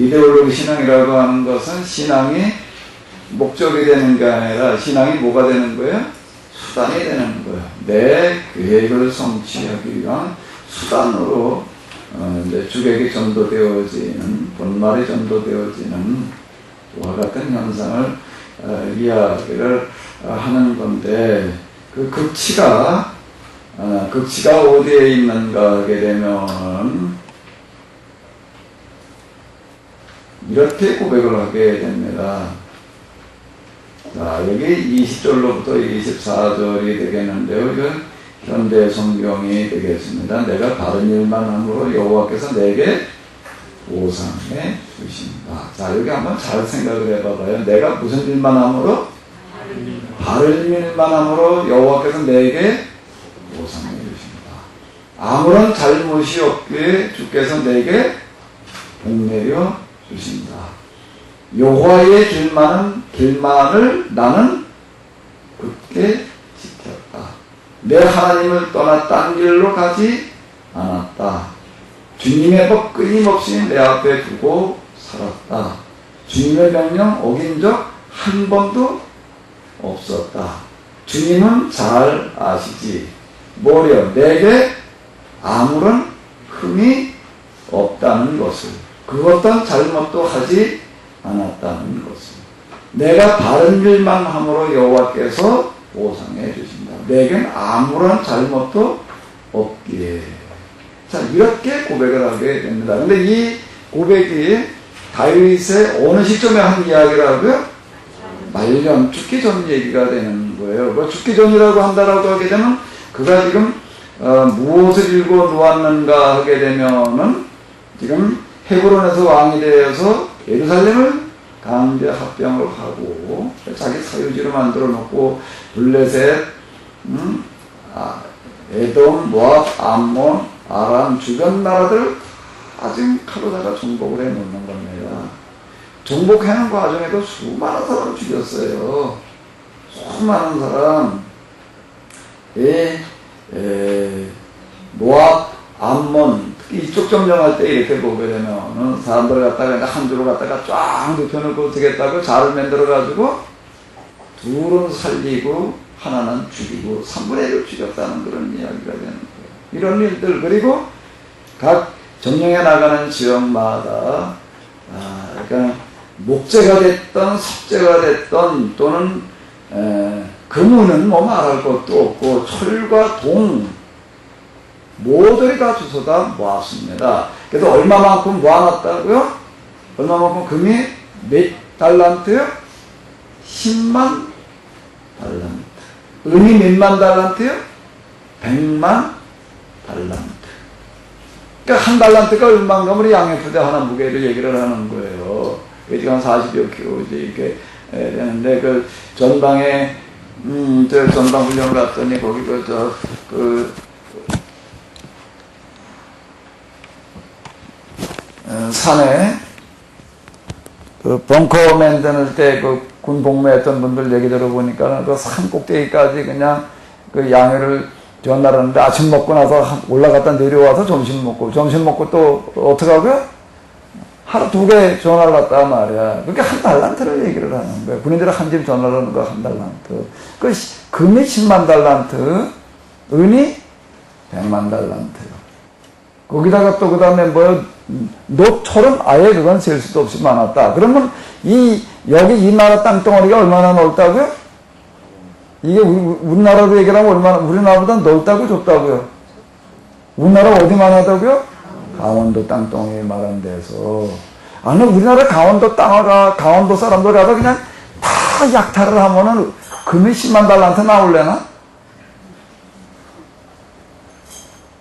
이데올로기 신앙이라고 하는 것은 신앙이 목적이 되는 게 아니라 신앙이 뭐가 되는 거예요? 수단이 되는 거예요. 내 계획을 성취하기 위한 수단으로 이제 주객이 전도되어지는, 본말이 전도되어지는 그와 같은 현상을 이야기를 하는 건데, 그 극치가 어디에 있는가 하게 되면 이렇게 고백을 하게 됩니다. 자, 여기 20절로부터 24절이 되겠는데요. 이건 현대 성경이 되겠습니다. 내가 바른 일만 함으로 여호와께서 내게 보상해 주신다. 자, 여기 한번 잘 생각을 해봐봐요. 내가 무슨 일만 함으로? 바른 일만 함으로 여호와께서 내게 보상해 주신다. 아무런 잘못이 없기에 주께서 내게 복내려 주신다. 여호와의 길만을 나는 굳게 지켰다. 내 하나님을 떠나 딴 길로 가지 않았다. 주님의 법 끊임없이 내 앞에 두고 살았다. 주님의 명령 어긴 적 한 번도 없었다. 주님은 잘 아시지. 뭐려? 내게 아무런 흠이 없다는 것을, 그 어떤 잘못도 하지 않았다는 것을, 내가 바른 일만 함으로 여호와께서 보상해 주신다. 내겐 아무런 잘못도 없기에. 자, 이렇게 고백을 하게 됩니다. 근데 이 고백이 다윗의 어느 시점에 한 이야기라고요? 말년, 죽기 전 얘기가 되는 거예요. 뭐 죽기 전이라고 한다라고 하게 되면 그가 지금 무엇을 읽어 놓았는가 하게 되면은 지금 헤브론에서 왕이 되어서 예루살렘을 강제 합병을 하고 자기 사유지로 만들어 놓고 블레셋, 에돔, 모압, 암몬, 아람 주변 나라들 다 지금 칼로다가 정복을 해 놓는 겁니다. 정복하는 과정에도 수많은 사람을 죽였어요. 수많은 사람. 모압, 암몬, 특히 이쪽 점령할 때 이렇게 보게 되면 사람들을 갖다가 한 줄로 갖다가 쫙 눕혀놓고 되겠다고 자를 만들어가지고 둘은 살리고 하나는 죽이고 3분의 1을 죽였다는 그런 이야기가 되는 거예요. 이런 일들, 그리고 각 점령해 나가는 지역마다 그러니까 목재가 됐던 석재가 됐던 또는 금은은 뭐 말할 것도 없고 철과 동 모두를 다 주워다 모았습니다. 그래서 얼마만큼 모아놨다고요? 얼마만큼? 금이 몇 달란트요? 10만 달란트. 은이 몇만 달란트요? 100만 달란트. 그러니까 한 달란트가 얼마인가 우리 양옆부대 하나 무게를 얘기를 하는 거예요. 지금 한 40여 킬로 이렇게 되는데, 그 전방에 저 전방 훈련을 갔더니 거기 산에 그 벙커 만드는 때 그 군 복무했던 분들 얘기 들어보니까 그 산 꼭대기까지 그냥 그 양해를 전달하는데 아침 먹고 나서 올라갔다 내려와서 점심 먹고 또 어떻게 하고요? 하루 2개 전화를 갔다 말이야. 그게 한 달란트를 얘기를 하는 거예요. 군인들이 한 집 전화를 하는 거 한 달란트. 그 금이 10만 달란트, 은이 100만 달란트. 거기다가 또 그 다음에 노처럼 아예 그건 셀 수도 없이 많았다. 그러면 여기 이 나라 땅덩어리가 얼마나 넓다고요? 이게 우리나라로 얘기를 하면 우리나라보다 넓다고 좁다고요? 우리나라 어디만 하다고요? 강원도 땅덩이 말한 데서. 아니, 우리나라 강원도 강원도 사람들 가서 그냥 다 약탈을 하면은 금이 10만 달란트 나올래나?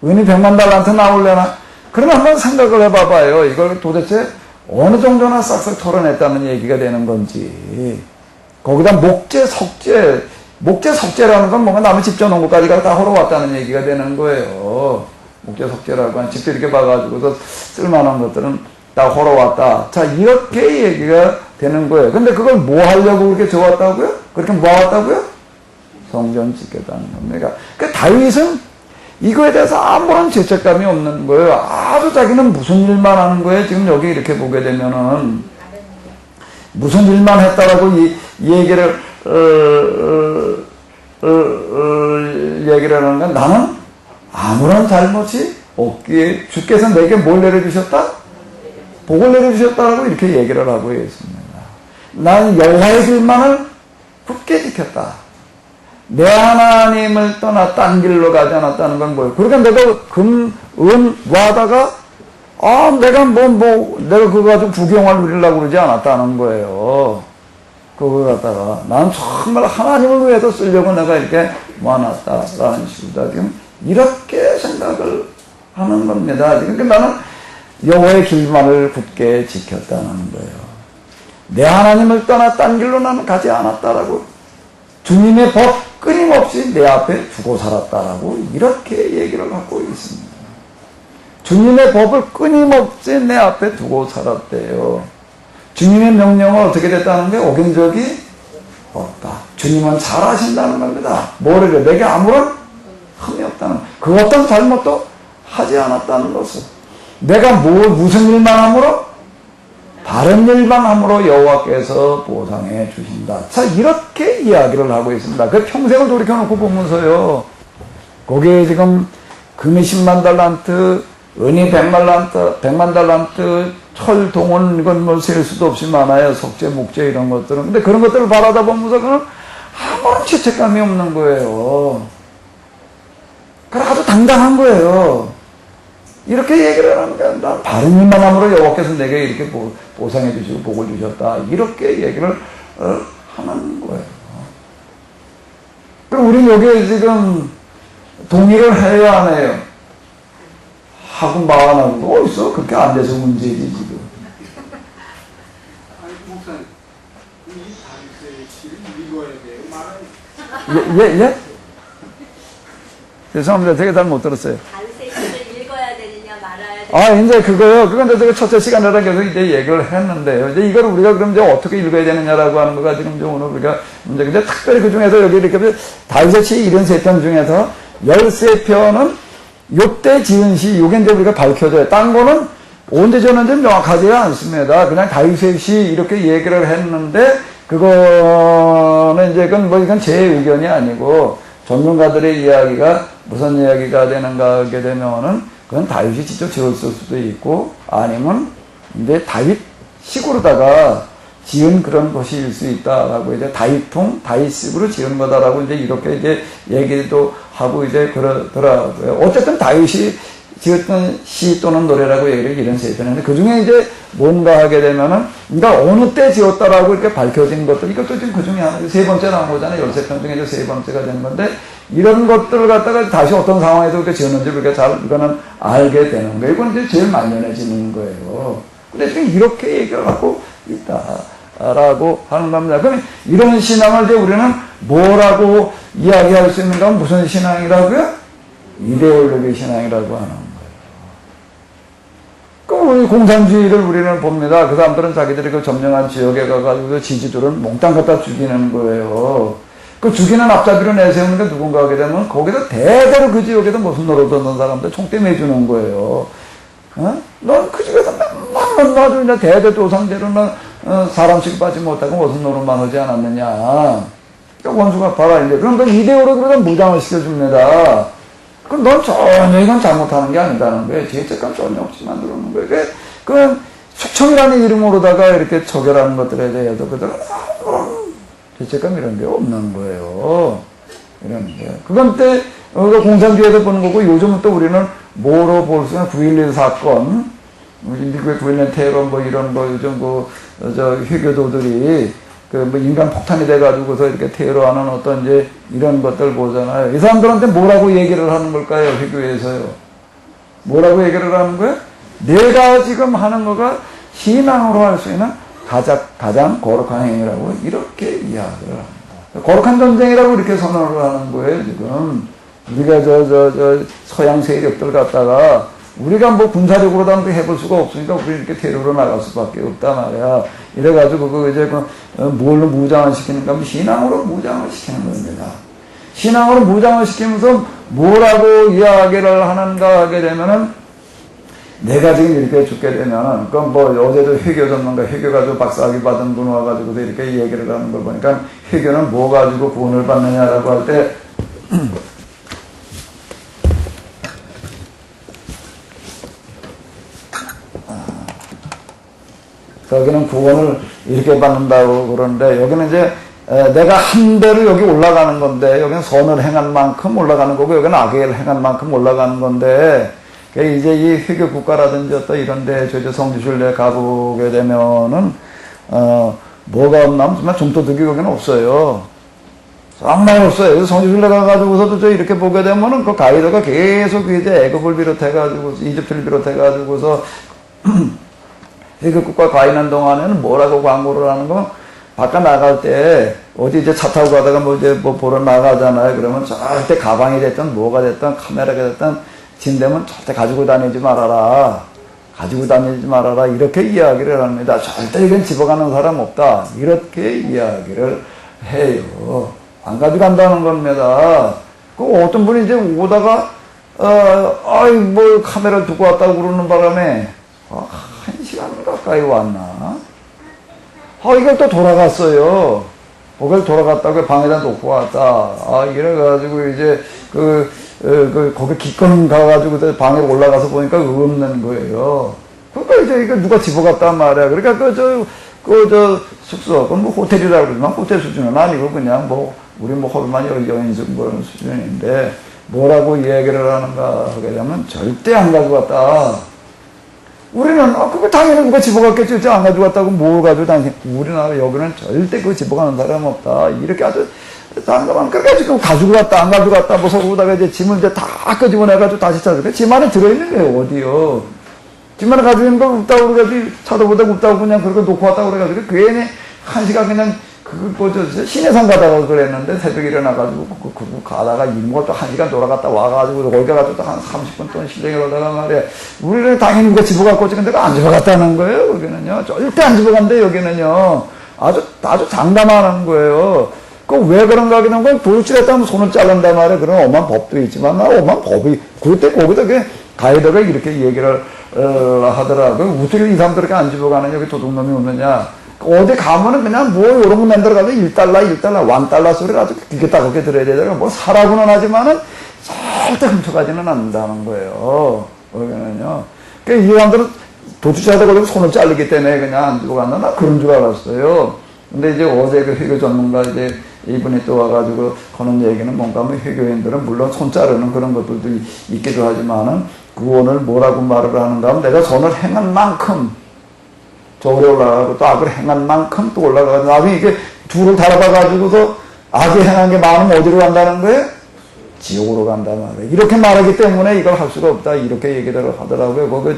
은이 100만 달란트 나올래나? 그러면 한번 생각을 해봐봐요. 이걸 도대체 어느 정도나 싹싹 털어냈다는 얘기가 되는 건지. 거기다 목재, 석재라는 건 뭔가 남의 집 져놓은 것까지가 다 헐어왔다는 얘기가 되는 거예요. 목재, 석재라고 한 집도 이렇게 봐가지고서 쓸만한 것들은 다 헐어왔다. 자, 이렇게 얘기가 되는 거예요. 근데 그걸 뭐 하려고 그렇게 적었다고요? 그렇게 모아왔다고요? 성전 짓겠다는 겁니다. 그러니까 다윗은 이거에 대해서 아무런 죄책감이 없는 거예요. 아주 자기는 무슨 일만 하는 거예요. 지금 여기 이렇게 보게 되면은 무슨 일만 했다라고 이 얘기를 얘기를 하는 건 나는 아무런 잘못이 없기에 주께서 내게 뭘 내려주셨다? 복을 내려주셨다라고 이렇게 얘기를 하고 있습니다. 나는 여호와의 길만을 굳게 지켰다. 내 하나님을 떠나 딴 길로 가지 않았다는 건 뭐예요? 그러니까 내가 금, 은, 와다가 내가 내가 그거 가지고 부경을 누리려고 그러지 않았다는 거예요. 그거 갖다가 나는 정말 하나님을 위해서 쓰려고 내가 이렇게 모아놨다라는 식으로 지금 이렇게 생각을 하는 겁니다. 그러니까 나는 여호와의 길만을 굳게 지켰다는 거예요. 내 하나님을 떠나 딴 길로 나는 가지 않았다라고 주님의 법 끊임없이 내 앞에 두고 살았다라고 이렇게 얘기를 하고 있습니다. 주님의 법을 끊임없이 내 앞에 두고 살았대요. 주님의 명령은 어떻게 됐다는 게 어긴 적이 없다. 주님은 잘하신다는 겁니다. 뭐를 내게 아무런 흠이 없다는 그 어떤 잘못도 하지 않았다는 것을 내가 무슨 일만 함으로 바른 일만 함으로 여호와께서 보상해 주신다. 자, 이렇게 이야기를 하고 있습니다. 그 평생을 돌이켜놓고 보면서요. 거기에 지금 금이 10만 달란트, 은이 100만 달란트, 철, 동원, 이건 뭐 셀 수도 없이 많아요. 석재, 목재 이런 것들은. 근데 그런 것들을 바라다 보면서 그는 아무런 죄책감이 없는 거예요. 그래 아주 당당한 거예요. 이렇게 얘기를 하는 거야. 난 바른 일만 함으로 여호와께서 내게 이렇게 보상해 주시고 복을 주셨다. 이렇게 얘기를 하는 거예요. 그럼 우리는 여기에 지금 동의를 해야 안 해요? 하고 말 안 하고 어딨어? 그렇게 안 돼서 문제지 지금. 아니 목사님, 이 다윗의 시를 읽어야 돼요. 말은 예? 죄송합니다. 되게 잘 못 들었어요. 다윗의 시를 읽어야 되느냐 말아야 되느냐. 이제 그거요. 그건 제가 첫째 시간에는 계속 이제 얘기를 했는데요. 이제 이걸 우리가 그럼 이제 어떻게 읽어야 되느냐라고 하는 거가 지금 오늘 우리가 이제 특별히 그 중에서 여기 이렇게 다윗의 시 73편 중에서 13편은 요때 지은 시, 요게 이제 우리가 밝혀져요. 딴 거는 언제 지었는지 명확하지 않습니다. 그냥 다윗의 시 이렇게 얘기를 했는데, 그거는 이제 이건 제 의견이 아니고, 전문가들의 이야기가 무슨 이야기가 되는가 하게 되면은, 그건 다윗이 직접 지었을 수도 있고, 아니면 이제 다윗 식으로다가 지은 그런 것일 수 있다라고 이제 다윗식으로 지은 거다라고 이제 이렇게 이제 얘기도 하고 이제 그러더라고요. 어쨌든 다윗이 지었던 시 또는 노래라고 얘기를 이런 세 편인데 그 중에 이제 뭔가 하게 되면은 그러니까 어느 때 지었다라고 이렇게 밝혀진 것들 이것도 지금 그 중에 하나 세 번째 나온 거잖아요. 13편 중에 이제 세 번째가 된 건데 이런 것들을 갖다가 다시 어떤 상황에서 그렇게 지었는지 우리가 잘 이거는 알게 되는 거예요. 이건 이제 제일 만연해지는 거예요. 근데 지금 이렇게 얘기를 하고 있다라고 하는 겁니다. 그럼 이런 신앙을 이제 우리는 뭐라고 이야기할 수 있는가? 무슨 신앙이라고요? 이데올로기 신앙이라고 하는 거예요. 그럼 우리 공산주의를 우리는 봅니다. 그 사람들은 자기들이 그 점령한 지역에 가가지고 지지도를 몽땅 갖다 죽이는 거예요. 그 죽이는 앞잡이로 내세우는 게 누군가 하게 되면 거기서 대대로 그 지역에서 무슨 노릇하는 사람들 총대 매주는 거예요. 넌 그 집에서 맨날 놔도 이제 대대 조상대로는 사람 취급받지 못하고 무슨 노릇만 하지 않았느냐. 그러니까 원수가 봐라 이제. 그럼 넌 이데올로기로 무장을 시켜줍니다. 그럼 넌 전혀 이건 잘못하는 게 아니다는 거예요. 죄책감 전혀 없이 만들어놓는 거예요. 그건 숙청이라는 이름으로다가 이렇게 처결하는 것들에 대해서 그들은 죄책감 이런 게 없는 거예요. 이런 게. 그건 때 공산주의에서 보는 거고 요즘은 또 우리는 뭐로 볼 수 있는 9.11 사건, 미국의 9.11 테러 뭐 이런 거 요즘 회교도들이 인간 폭탄이 돼가지고서 이렇게 테러하는 어떤 이제 이런 것들 보잖아요. 이 사람들한테 뭐라고 얘기를 하는 걸까요? 회교에서요. 뭐라고 얘기를 하는 거예요? 내가 지금 하는 거가 신앙으로 할 수 있는 가장 거룩한 행위라고 이렇게 이야기를 합니다. 거룩한 전쟁이라고 이렇게 선언을 하는 거예요, 지금. 우리가 서양 세력들 갖다가 우리가 뭐 군사력으로도 해볼 수가 없으니까 우리 이렇게 테러로 나갈 수밖에 없단 말이야. 이래가지고 그거 이제 뭘로 무장을 시키는가 하면 신앙으로 무장을 시키는 겁니다. 신앙으로 무장을 시키면서 뭐라고 이야기를 하는가 하게 되면은 내가 지금 이렇게 죽게 되면은 그건 뭐 어제도 회교 전문가 회교 가지고 박사학위 받은 분 와가지고도 이렇게 얘기를 하는 걸 보니까 회교는 뭐 가지고 구원을 받느냐라고 할 때 여기는 구원을 이렇게 받는다고 그러는데 여기는 이제 내가 한 대로 여기 올라가는 건데 여기는 선을 행한 만큼 올라가는 거고 여기는 악을 행한 만큼 올라가는 건데 이제 이 회교 국가라든지 어떤 이런 데 저 성지순례 가보게 되면은 뭐가 없나 하면 좀도둑이 여기는 없어요. 정말 없어요. 그래서 성지순례 가가지고서도 저 이렇게 보게 되면은 그 가이드가 계속 이제 애굽을 비롯해가지고 이집트를 비롯해가지고서 회교 국가 가 있는 동안에는 뭐라고 광고를 하는 거 바깥 나갈 때 어디 이제 차 타고 가다가 뭐 이제 뭐 보러 나가잖아요. 그러면 절대 가방이 됐든 뭐가 됐든 카메라가 됐든 진대면 절대 가지고 다니지 말아라. 가지고 다니지 말아라. 이렇게 이야기를 합니다. 절대 이건 집어가는 사람 없다. 이렇게 이야기를 해요. 안 가져간다는 겁니다. 그 어떤 분이 이제 오다가 아이 뭐 카메라 두고 왔다고 그러는 바람에 1시간 가까이 왔나? 이걸 또 돌아갔어요. 거길 돌아갔다가 방에다 놓고 왔다. 이래가지고 이제 거기 기껏 가가지고 방에 올라가서 보니까 없는 거예요. 그러니까 이제 이거 누가 집어갔단 말이야. 그러니까 저 숙소, 그건 뭐 호텔이라고 그러지만 호텔 수준은 아니고 그냥 뭐 우리 뭐 허비만 여인숙 뭐 이런 수준인데 뭐라고 얘기를 하는가 하게 되면 절대 안 가져갔다. 우리는 그거 당연히 누가 집어갔겠지. 안 가져갔다고 뭘 가지고 다니지. 우리나라 여기는 절대 그거 집어가는 사람 없다. 이렇게 아주 당당한 그래가지고 가지고 갔다 안 가지고 갔다 뭐 서로다가 이제 짐을 이제 다 끄집어내가지고 다시 찾아서 짐 안에 들어있는 거예요. 어디요? 짐 안에 가지고 있는 거 없다고 그래가지고 찾아보다 없다고 그냥 그렇게 놓고 왔다고 그래가지고 괜히 1시간 그냥 신해산 가다가 그랬는데 새벽에 일어나가지고 그거 가다가 이모가 또 1시간 돌아갔다 와가지고 거기 가가지고 또 한 30분 동안 실력을 하다가 말이야. 우리를 당연히 누가 집어갔고 지금 내가 안 집어갔다는 거예요. 여기는요. 절대 안 집어간대 여기는요. 아주 장담하는 거예요. 왜 그런가 하게 되면 도둑질했다면 손을 자른단 말이야. 그런 엄한 법도 있지만 엄한 법이 그때 거기다 가이드가 이렇게 얘기를 하더라고요. 어떻게 이 사람들에게 안 집어가느냐. 여기 도둑놈이 오느냐. 어디 가면은 그냥 뭐 이런 거 만들어가지고 1달러, 1달러 소리를 아주 길게 따갑게 들어야 되더라고요. 뭐 사라고는 하지만은 절대 훔쳐가지는 않는다는 거예요. 여기는요. 그러니까 이 사람들은 도둑질하다 걸리고 손을 자르기 때문에 그냥 안 주고 갔나? 나 그런 줄 알았어요. 근데 이제 어제 그 회교 전문가 이제 이분이 또 와가지고 하는 얘기는 뭔가 하면 회교인들은 물론 손 자르는 그런 것들도 있기도 하지만은 구원을 뭐라고 말을 하는가 하면 내가 손을 행한 만큼 저울에 올라가고 또 악을 행한 만큼 또 올라가고 나중에 이게 둘을 달아봐가지고서 악이 행한 게 많으면 어디로 간다는 거예요? 지옥으로 간다는 말이에요. 이렇게 말하기 때문에 이걸 할 수가 없다. 이렇게 얘기를 하더라고요. 거기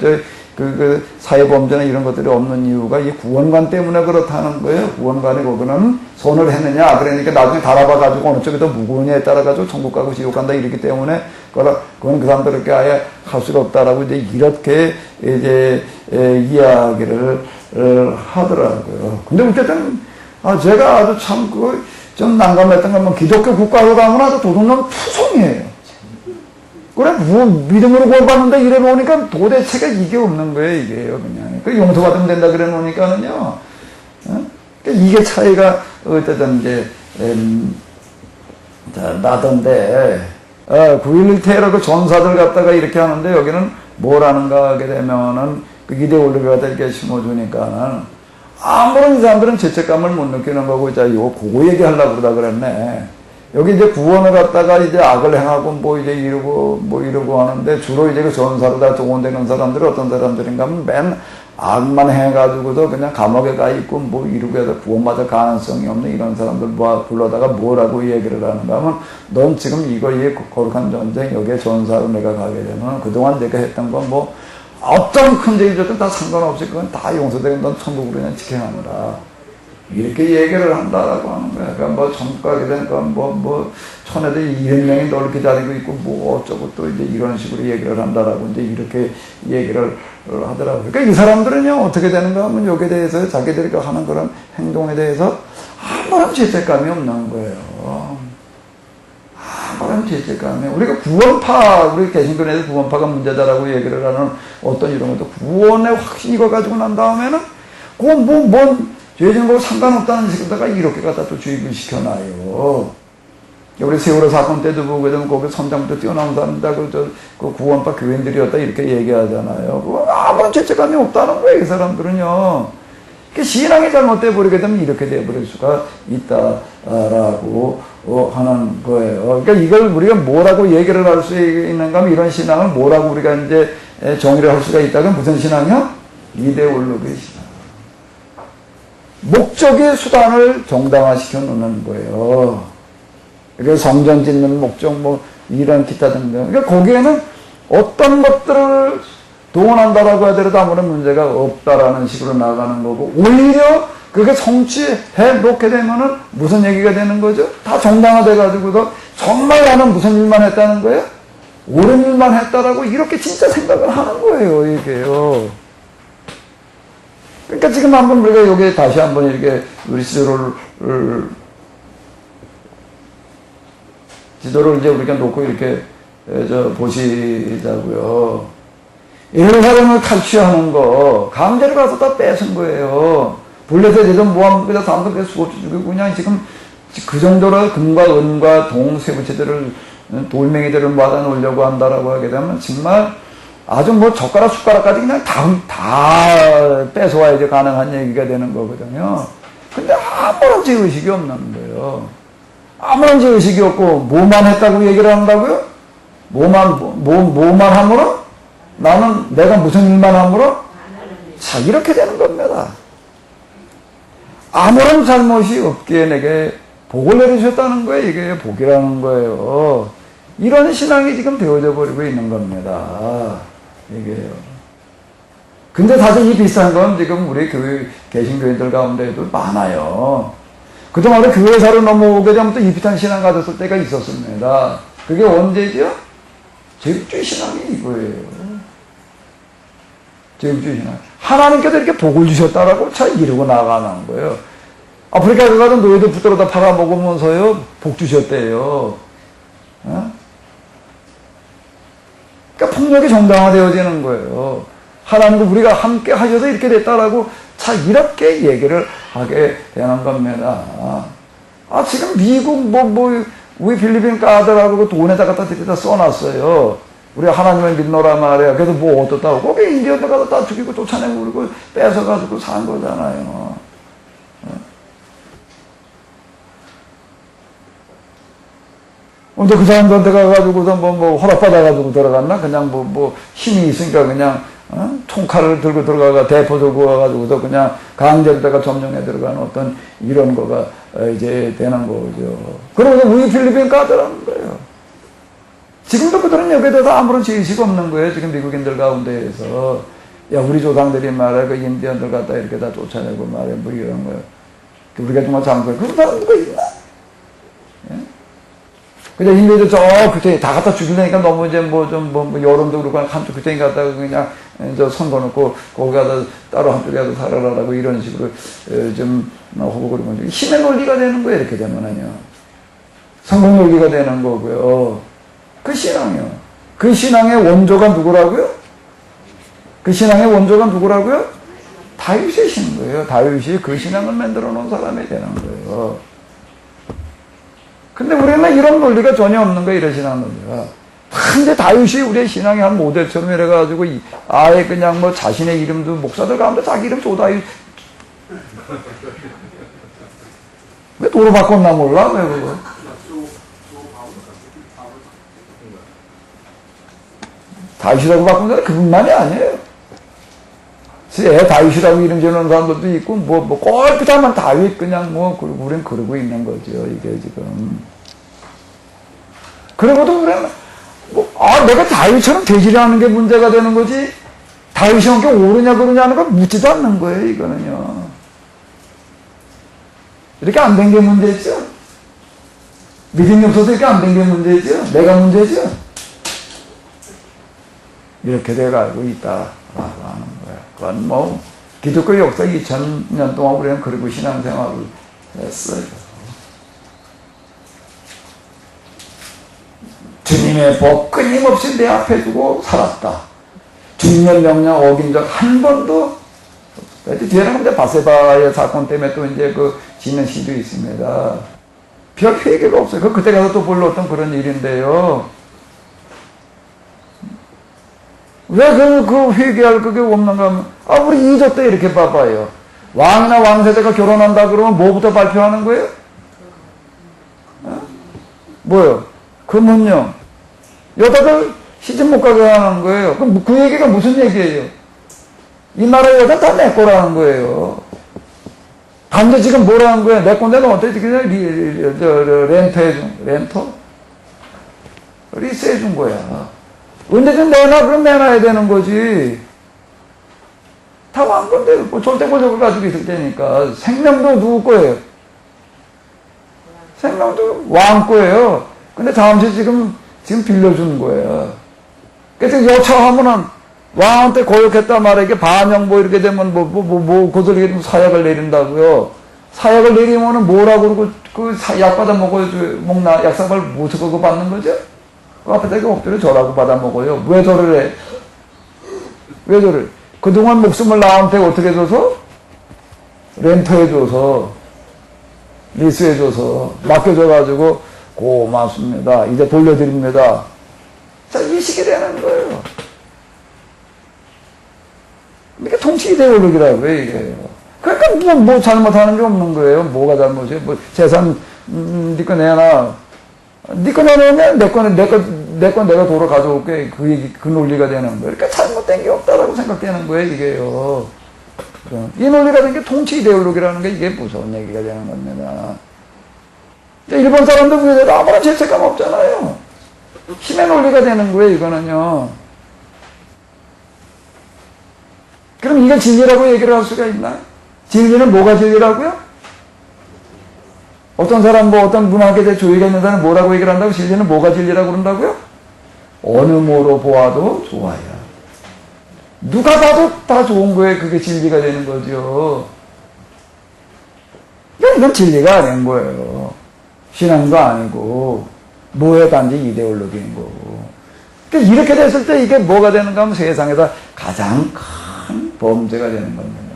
사회범죄나 이런 것들이 없는 이유가 이 구원관 때문에 그렇다는 거예요. 구원관이 거기는 손을 했느냐. 그러니까 나중에 달아봐가지고 어느 쪽이 더 무거우냐에 따라가지고 천국 가고 지옥 간다. 이렇기 때문에 그건 그 사람들에게 아예 할 수가 없다라고 이제 이렇게 이제 이야기를 하더라고요. 근데 어쨌든 제가 아주 참 좀 난감했던 건 기독교 국가로 가면 아주 도둑놈 투성이에요. 그래, 믿음으로 구원받는다 이래 놓으니까 도대체가 이게 없는 거예요, 이게요, 그냥. 용서 받으면 된다 그래 놓으니까는요. 이게 차이가 어쨌든 이제, 나던데, 9.11 테러 그 전사들 갖다가 이렇게 하는데 여기는 뭘 하는가 하게 되면은 그 이데올로기가 이렇게 심어주니까는 아무런 이 사람들은 죄책감을 못 느끼는 거고, 자, 그거 얘기하려고 그러다 그랬네. 여기 이제 구원을 갖다가 이제 악을 행하고 뭐 이러고 하는데 주로 이제 그 전사로 다 동원되는 사람들이 어떤 사람들인가 하면 맨 악만 해가지고도 그냥 감옥에 가 있고 뭐 이러고 해서 구원받을 가능성이 없는 이런 사람들 불러다가 뭐라고 얘기를 하는가 하면 넌 지금 이 거룩한 전쟁 여기에 전사로 내가 가게 되면 그동안 내가 했던 건 뭐 어떤 큰 죄이 졌든 다 상관없이 그건 다 용서되고 넌 천국으로 그냥 지켜간다. 이렇게 얘기를 한다라고 하는 거야. 그러니까 뭐 천국 가게 되니까 뭐 천에도 200명이 널 기다리고 있고 뭐 어쩌고 또 이제 이런 식으로 얘기를 한다라고 이제 이렇게 얘기를 하더라고요. 그러니까 이 사람들은요 어떻게 되는가 하면 여기에 대해서 자기들이 하는 그런 행동에 대해서 아무런 죄책감이 없는 거예요. 아무런 죄책감이 우리가 구원파 우리 개신교에서 구원파가 문제다라고 얘기를 하는 어떤 이런 것도 구원의 확신이 가지고 난 다음에는 그건 뭔 죄진 거 상관없다는 식으로다가 이렇게 갖다 또 주입을 시켜놔요. 우리 세월호 사건 때도 보게 되면 거기 선장부터 뛰어나온 사람이다 그 구원파 교인들이었다 이렇게 얘기하잖아요. 아무런 죄책감이 없다는 거예요 이 사람들은요. 신앙이 잘못돼 버리게 되면 이렇게 돼 버릴 수가 있다라고 하는 거예요. 그러니까 이걸 우리가 뭐라고 얘기를 할 수 있는가 하면 이런 신앙을 뭐라고 우리가 이제 정의를 할 수가 있다면 무슨 신앙이요? 이데올로기의 신앙. 목적의 수단을 정당화시켜 놓는 거예요. 그래서 성전 짓는 목적 뭐 이런 기타 등등. 그러니까 거기에는 어떤 것들을 동원한다라고 하더라도 아무런 문제가 없다라는 식으로 나가는 거고 오히려 그게 성취해 놓게 되면은 무슨 얘기가 되는 거죠? 다 정당화돼 가지고서 정말 나는 무슨 일만 했다는 거예요? 옳은 일만 했다라고 이렇게 진짜 생각을 하는 거예요 이게요. 그러니까 지금 한번 우리가 여기 다시 한번 이렇게 우리 지도를 이제 우리가 놓고 이렇게 보시자고요. 이런 사람을 탈취하는 거 강제로 가서 다 뺏은 거예요. 블레셋 예전 모함에다 사람들 수없이 죽이고 그냥 지금 그 정도로 금과 은과 동 세부체들을 돌멩이들을 모아다 놓으려고 한다라고 하게 되면 정말 아주 뭐 젓가락 숟가락까지 그냥 다 뺏어와야지 가능한 얘기가 되는 거거든요. 근데 아무런 죄의식이 없는 거예요. 아무런 죄의식이 없고 뭐만 했다고 얘기를 한다고요? 뭐만 함으로? 나는 내가 무슨 일만 함으로? 자, 이렇게 되는 겁니다. 아무런 잘못이 없기에 내게 복을 내리셨다는 거예요. 이게 복이라는 거예요. 이런 신앙이 지금 되어져 버리고 있는 겁니다. 이게요. 근데 사실 이 비슷한 건 지금 우리 개신교인들 가운데에도 많아요. 그동안에 교회사로 넘어오게 되면 또 이 비슷한 신앙 가졌을 때가 있었습니다. 그게 언제죠? 제국주의 신앙이 이거예요. 제국주의 신앙. 하나님께서 이렇게 복을 주셨다라고 잘 이루고 나가는 거예요. 아프리카에 가서 노예들 붙들어다 팔아먹으면서요, 복 주셨대요. 어? 그러니까 폭력이 정당화되어지는 거예요. 하나님과 우리가 함께 하셔서 이렇게 됐다라고 자, 이렇게 얘기를 하게 되는 겁니다. 지금 미국 우리 필리핀 까들하고 돈에다 갖다 들여다 써놨어요. 우리 하나님을 믿노라 말이야. 그래서 뭐 어떻다고. 거기 인디언들 가서 다 죽이고 쫓아내고 그리고 뺏어가지고 산 거잖아요. 근데 그 사람들한테 가가지고서 뭐 허락받아가지고 들어갔나? 그냥 뭐 힘이 있으니까 그냥, 총칼을 들고 들어가가 대포 들고 와가지고서 그냥 강제로다가 점령해 들어가는 어떤 이런 거가 이제 되는 거죠. 그러면서 우리 필리핀 까더라는 거예요. 지금도 그들은 여기에 대해서 아무런 죄의식 없는 거예요. 지금 미국인들 가운데에서. 야, 우리 조상들이 말해, 그 인디언들 갖다 이렇게 다 쫓아내고 말해, 뭐 이런 거예요. 우리가 정말 장소에 그런 사람도 있나? 예? 그냥 인디언들 그때 다 갖다 죽이려니까 너무 이제 여론도 그렇고 한쪽 그때 갖다가 그냥 선 거놓고 거기 가서 따로 한쪽에 가서 살아라라고 이런 식으로 좀 호복거리고 힘의 논리가 되는 거예요. 이렇게 되면은요. 성공 논리가 되는 거고요. 그 신앙이요. 그 신앙의 원조가 누구라고요? 그 신앙의 원조가 누구라고요? 다윗이신 거예요. 다윗이 그 신앙을 만들어 놓은 사람이 되는 거예요. 근데 우리는 이런 논리가 전혀 없는 거예요. 이런 신앙 논리가. 근데 다윗이 우리의 신앙의 한 모델처럼 이래가지고 아예 그냥 뭐 자신의 이름도 목사들 가운데 자기 이름 조다윗. 왜 도로 바꿨나 몰라? 왜 그거? 다윗이라고 바꾼 사람 그분만이 아니에요. 다윗이라고 이름 지어놓은 사람들도 있고, 꼴피다만 다윗 그냥 우린 그러고 있는 거죠, 이게 지금. 그러고도 우리는, 내가 다윗처럼 되지려는 게 문제가 되는 거지, 다윗이 어떻게 옳으냐, 그러냐 하는 건 묻지도 않는 거예요, 이거는요. 이렇게 안 된 게 문제죠? 믿음이 없어서 이렇게 안 된 게 문제죠? 내가 문제죠? 이렇게 돼가고 있다라고 하는 거예요. 그건 기독교 역사 2000년 동안 우리는 그리고 신앙생활을 했어요. 주님의 법 끊임없이 내 앞에 두고 살았다. 주님의 명령 어긴 적 한 번도 없다. 뒤에는 이제 바세바의 사건 때문에 또 이제 그 지는 시도 있습니다. 별 회개가 없어요. 그때 가서 또 불렀던 그런 일인데요. 왜 그 회개할 그게 없는가 하면, 우리 이조 때 이렇게 봐봐요. 왕이나 왕세자가 결혼한다 그러면 뭐부터 발표하는 거예요? 뭐요? 그 문명. 여자들 시집 못 가게 하는 거예요. 그럼 그 얘기가 무슨 얘기예요? 이 나라 여자 다 내 거라는 거예요. 단지 지금 뭐라는 거예요? 내 건데는 어떻게 그냥 렌터? 리스해 준 거야. 언제든 내놔, 그럼 내놔야 되는 거지. 다 왕 건데, 뭐 절대권력을 가지고 있을 테니까. 생명도 누구 거예요? 생명도 왕 거예요. 근데 잠시 지금 빌려준 거예요. 그래서 여차하면은 왕한테 고역했단 말이야. 이게 반영보 이렇게 되면 고들이 사약을 내린다고요. 사약을 내리면은 뭐라고 그러고 약 받아 먹나, 약사발 무엇을 그거 받는 거죠? 그 앞에다 이거 엎드려 저라고 받아 먹어요. 왜 저를 해? 왜 저를? 그동안 목숨을 나한테 어떻게 줘서? 렌터해줘서, 리스해줘서, 맡겨줘가지고, 고맙습니다. 이제 돌려드립니다. 자, 이 식이 되는 거예요. 이게 통치 이데올로기라고요, 이게. 그러니까 뭐 잘못하는 게 없는 거예요. 뭐가 잘못이에요? 뭐 재산, 네 거 내놔. 네 거 내놓으면 내 거 내가 도로 가져올게. 그 논리가 되는 거예요. 그러니까 잘못된 게 없다라고 생각되는 거예요, 이게요. 이 논리가 된 게 통치 이데올로기라는 게 이게 무서운 얘기가 되는 겁니다. 일본 사람들 위해서 아무런 죄책감 없잖아요. 힘의 논리가 되는 거예요, 이거는요. 그럼 이게 진리라고 얘기를 할 수가 있나요? 진리는 뭐가 진리라고요? 어떤 사람, 어떤 문학에 대해 조의가 있는 사람은 뭐라고 얘기를 한다고? 진리는 뭐가 진리라고 그런다고요? 어느 뭐로 보아도 좋아요. 누가 봐도 다 좋은 거예요. 그게 진리가 되는 거죠. 이건 진리가 아닌 거예요. 신앙도 아니고, 뭐에 단지 이데올로기인 거고. 그러니까 이렇게 됐을 때 이게 뭐가 되는가 하면 세상에서 가장 큰 범죄가 되는 겁니다.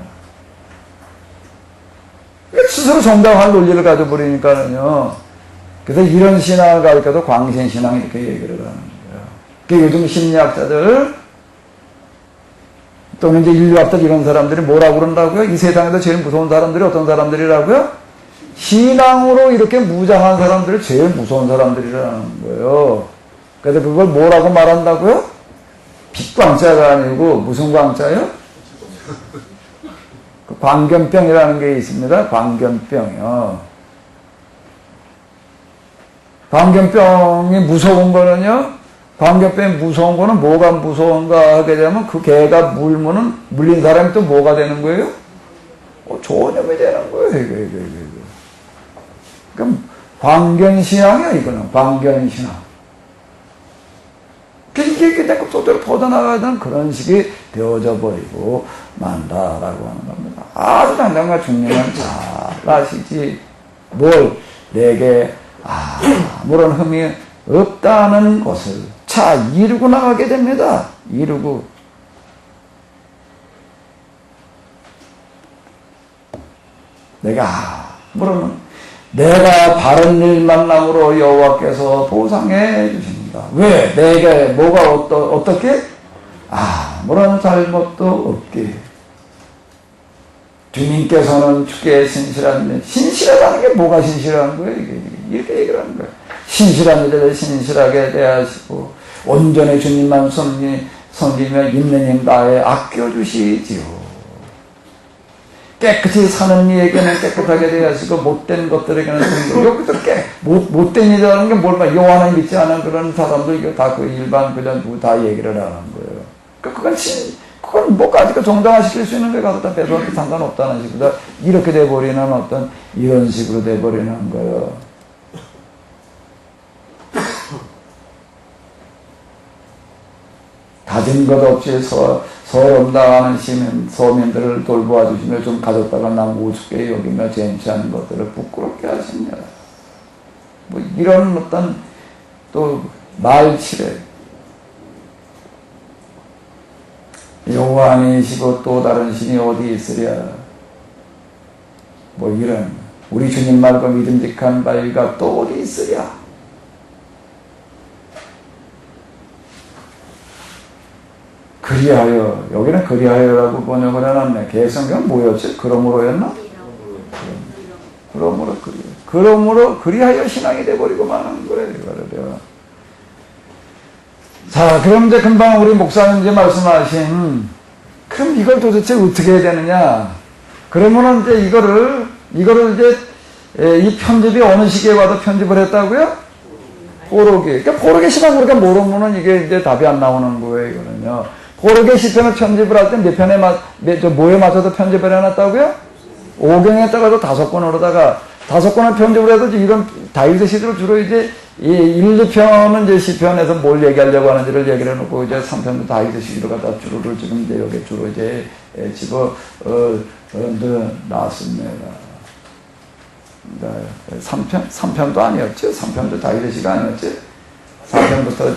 스스로 정당할 논리를 가져버리니까는요. 그래서 이런 신앙을 가르쳐도 광신신앙 이렇게 얘기를 하는 거예요. 그 요즘 심리학자들 또는 이제 인류학자 이런 사람들이 뭐라고 그런다고요? 이 세상에서 제일 무서운 사람들이 어떤 사람들이라고요? 신앙으로 이렇게 무장한 사람들이 제일 무서운 사람들이라는 거예요. 그래서 그걸 뭐라고 말한다고요? 빛광자가 아니고 무슨 광자요? 그 광견병이라는 게 있습니다. 광견병이요. 광견병이 무서운 거는요, 광견병이 무서운 거는 뭐가 무서운가 하게 되면 그 개가 물린 사람이 또 뭐가 되는 거예요? 조념이 되는 거예요, 이게. 그럼 광견신앙이야, 이거는. 광견신앙. 이게 내가 속도로 퍼져나가야 되는 그런 식이 되어져 버리고 만다라고 하는 겁니다. 아주 당당한 중요한 잘 아시지. 뭘 내게 아무런 흠이 없다는 것을 이루고 나가게 됩니다. 이루고. 내가 바른 일만 남으로 여호와께서 보상해 주십니다. 왜? 내게 뭐가 어떻게? 아무런 잘못도 없게. 주님께서는 주께 신실하다는 게 뭐가 신실한 거예요? 이렇게 얘기를 하는 거예요. 신실한 이들을 신실하게 대하시고 온전히 주님만 섬기며 있는 힘 다해 아껴주시지요. 깨끗이 사는 이에게는 깨끗하게 대하시고 못된 것들에게는 여기서 못된 이라는 게 뭘 봐. 요한을 믿지 않은 그런 사람들 이거 다 그 일반 그냥 누구 다 얘기를 하는 거예요. 그건 뭐까지 정당화시킬 수 있는 데 가서 다 배도한테 상관없다는 식으로 이렇게 돼버리는 어떤 이런 식으로 돼버리는 거예요. 가진 것 없이 서름당하는 서민들을 돌보아 주시며 좀 가졌다가 남 우습게 여기며 쟁취 하는 것들을 부끄럽게 하십니다. 뭐 이런 어떤 또 말칠에 여호와 아니시고 또 다른 신이 어디 있으랴. 뭐 이런 우리 주님 말고 믿음직한 바위가 또 어디 있으랴. 그리하여, 여기는 그리하여라고 번역을 해놨네. 개성경은 뭐였지? 그러므로였나? 그러므로 그리하여 신앙이 돼버리고 마는 거예요. 이거를. 자, 그럼 이제 금방 우리 목사님 이제 말씀하신, 그럼 이걸 도대체 어떻게 해야 되느냐? 그러면은 이제 이거를 이제, 이 편집이 어느 시기에 와도 편집을 했다고요? 포로기. 그러니까 포로기 시간 우리가 모르면은 이게 이제 답이 안 나오는 거예요, 이거는요. 포로기 시편을 편집을 할 때 몇 편에 뭐에 맞춰서 편집을 해놨다고요? 5경에다가도 5권으로다가 5권을 편집을 해도 이런 다윗의 시들을 주로 이제 이 1, 2편은 이제 시편에서 뭘 얘기하려고 하는지를 얘기를 해놓고 이제 3편도 다윗의 시기로 갖다 주로를 지금 이제 여기 주로 이제 놨습니다. 3편도 아니었죠. 3편도 다윗의 시가 아니었지. 4편부터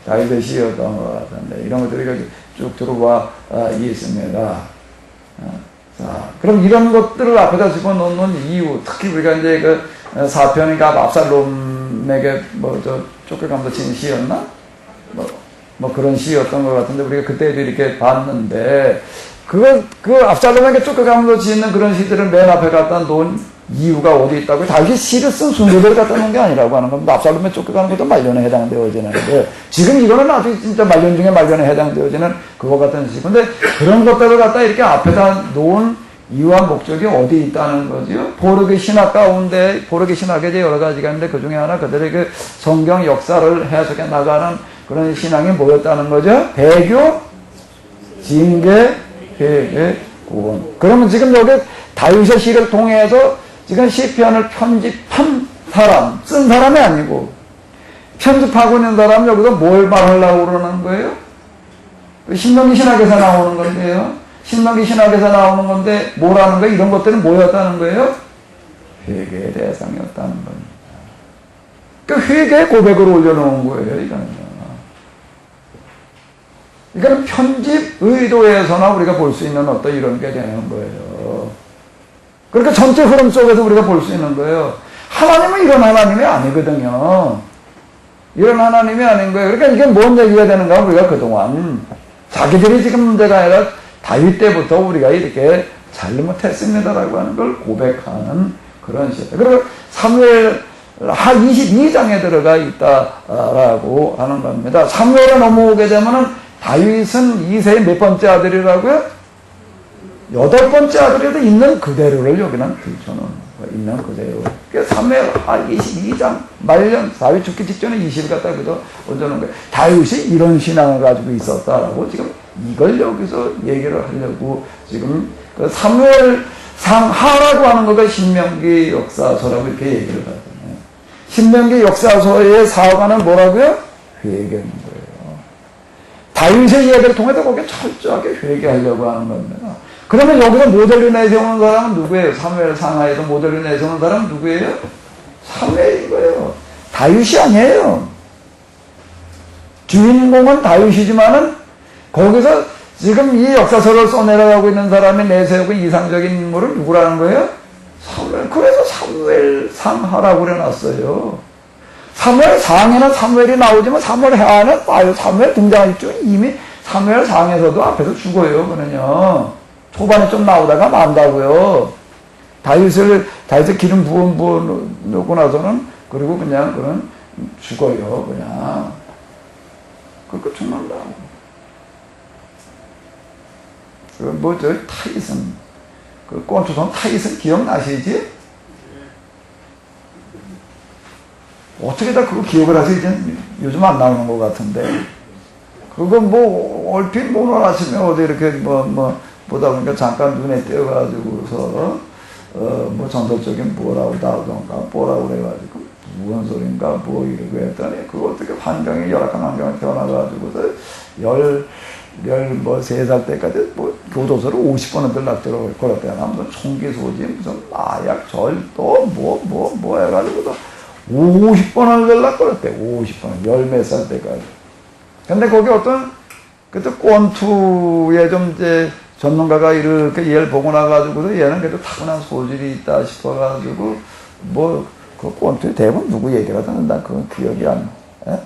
다윗의 시였던 것 같은데 이런 것들이 쭉 들어와 있습니다. 자, 그럼 이런 것들을 앞에다 집어넣는 이유, 특히 우리가 이제 그 4편이니까 압살롬에게 쫓겨가면서 친 시였나? 뭐 그런 시였던 것 같은데 우리가 그때도 이렇게 봤는데 그 압살롬에게 쫓겨가면서 짓는 그런 시들을 맨 앞에 갖다 놓은 이유가 어디 있다고요? 다윗이 시를 쓴 순서대로 갖다 놓은 게 아니라고 하는 겁니다. 압살롬에 쫓겨가는 것도 말년에 해당되어지는데 지금 이거는 아주 진짜 말년 중에 말년에 해당되어지는 그거 같은 시. 근데 그런 것들을 갖다 이렇게 앞에다 놓은 이유와 목적이 어디 있다는 거죠? 포르기 신학 가운데 포르기 신학에 이제 여러 가지가 있는데 그 중에 하나 그들의 그 성경 역사를 해석해 나가는 그런 신앙이 뭐였다는 거죠? 배교, 징계, 회개, 구원. 그러면 지금 여기 다윗의 시를 통해서 지금 시편을 편집한 사람, 쓴 사람이 아니고 편집하고 있는 사람 여기서 뭘 말하려고 그러는 거예요? 신명기 신학에서 나오는 건데요. 신명기 신학에서 나오는 건데 뭐라는 거예요? 이런 것들은 뭐였다는 거예요? 회개의 대상이었다는 겁니다. 그 회개의 고백을 올려놓은 거예요. 이거는 편집 의도에서나 우리가 볼 수 있는 어떤 이런 게 되는 거예요. 그러니까 전체 흐름 속에서 우리가 볼 수 있는 거예요. 하나님은 이런 하나님이 아니거든요. 이런 하나님이 아닌 거예요. 그러니까 이게 뭔 얘기가 되는가? 우리가 그동안 자기들이 지금 문제가 아니라 다윗 때부터 우리가 이렇게 잘못했습니다라고 하는 걸 고백하는 그런 시대. 그리고 사무엘 하 22장에 들어가 있다라고 하는 겁니다. 사무엘에 넘어오게 되면은 다윗은 이세의 몇 번째 아들이라고요? 8번째 아들에도 있는 그대로를 여기는 들춰놓은 거예요. 있는 그대로. 그러니까 사무엘 하 22장 말년 다윗 죽기 직전에 20을 갖다 그저 얹어놓은 거예요. 다윗이 이런 신앙을 가지고 있었다라고 지금 이걸 여기서 얘기를 하려고 지금 그 사무엘 상하라고 하는 거가 신명기 역사서라고 이렇게 얘기를 하잖아요. 신명기 역사서의 사화는 뭐라고요? 회개인 거예요. 다윗의 이야기를 통해서 거기에 철저하게 회개하려고 하는 겁니다. 그러면 여기서 모델로 내세우는 사람은 누구예요? 사무엘 상하에서 모델로 내세우는 사람은 누구예요? 사무엘인 거예요. 다윗이 아니에요. 주인공은 다윗이지만은 거기서 지금 이 역사서를 써내려가고 있는 사람이 내세우고 이상적인 인물은 누구라는 거예요? 사무엘. 그래서 사무엘 상하라고 그래놨어요. 사무엘 상에는 사무엘이 나오지만 사무엘 하에는 아유 사무엘 등장했죠. 이미 사무엘 상에서도 앞에서 죽어요. 그는요. 초반에 좀 나오다가 만다고요. 다윗을 기름 부어 놓고 나서는 그리고 그냥 그는 죽어요. 그냥 그렇게 죽는다. 그 타이슨 그 권투선 타이슨 기억나시지? 어떻게 다 그거 기억을 하세요? 요즘 안 나오는 것 같은데 그거 뭐 얼핏 오늘 아침에 어디 이렇게 보다 보니까 잠깐 눈에 띄어가지고서 뭐 전설적인 뭐라고 나오던가 뭐라고 그래가지고 무슨 소린가 뭐 이러고 했더니 그거 어떻게 환경이 열악한 환경에 태어나가지고서 13살 때까지 뭐 교도소를 50번은 들락들어 걸었대요. 무슨 총기 소지 무슨 마약 절도 뭐 해가지고서 50번을 연락 걸었대. 50번을. 열 몇 살 때까지. 근데 거기 어떤, 그때 권투에 좀 이제 전문가가 이렇게 얘를 보고 나가지고도 얘는 그래도 타고난 소질이 있다 싶어가지고, 뭐, 그 권투에 대부분 누구 얘기를 하든 나 그건 기억이 안 나. 에?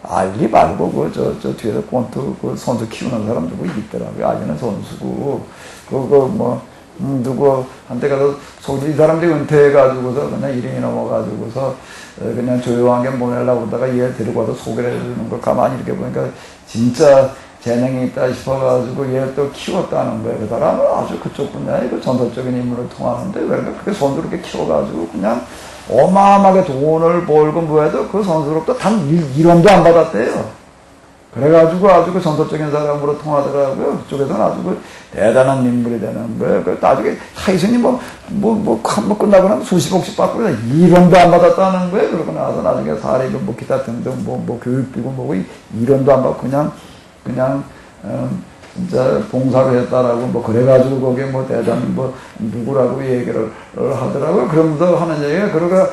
알리 말고, 저 뒤에서 권투 그 선수 키우는 사람 누구 있더라고요. 아기는 선수고, 누구한테 가서 소질, 이 사람들이 은퇴해가지고서 그냥 이름이 넘어가지고서 그냥 조용하게 보내려고 그러다가 얘 데리고 와서 소개를 해주는 걸 가만히 이렇게 보니까 진짜 재능이 있다 싶어가지고 얘를 또 키웠다는 거예요. 그 사람은 아주 그쪽 분야에 그 전설적인 인물을 통하는데 그러니까 그렇게 선수를 이렇게 키워가지고 그냥 어마어마하게 돈을 벌고 뭐해도 그 선수로부터 단 1원도 안 받았대요. 그래가지고 아주 그 전설적인 사람으로 통하더라고요. 그쪽에서는 아주 그 대단한 인물이 되는 거예요. 그 나중에 타이슨이 한번 끝나고 나면 수십억씩 받고 1원도 안 받았다는 거예요. 그러고 나서 나중에 사례비 뭐 기타 등등 교육비고 뭐고 1원도 안 받고 그냥 진짜 봉사를 했다라고 뭐 그래가지고 거기에 뭐 대단 뭐 누구라고 얘기를 하더라고요. 그러면서 하는 얘기가 그러가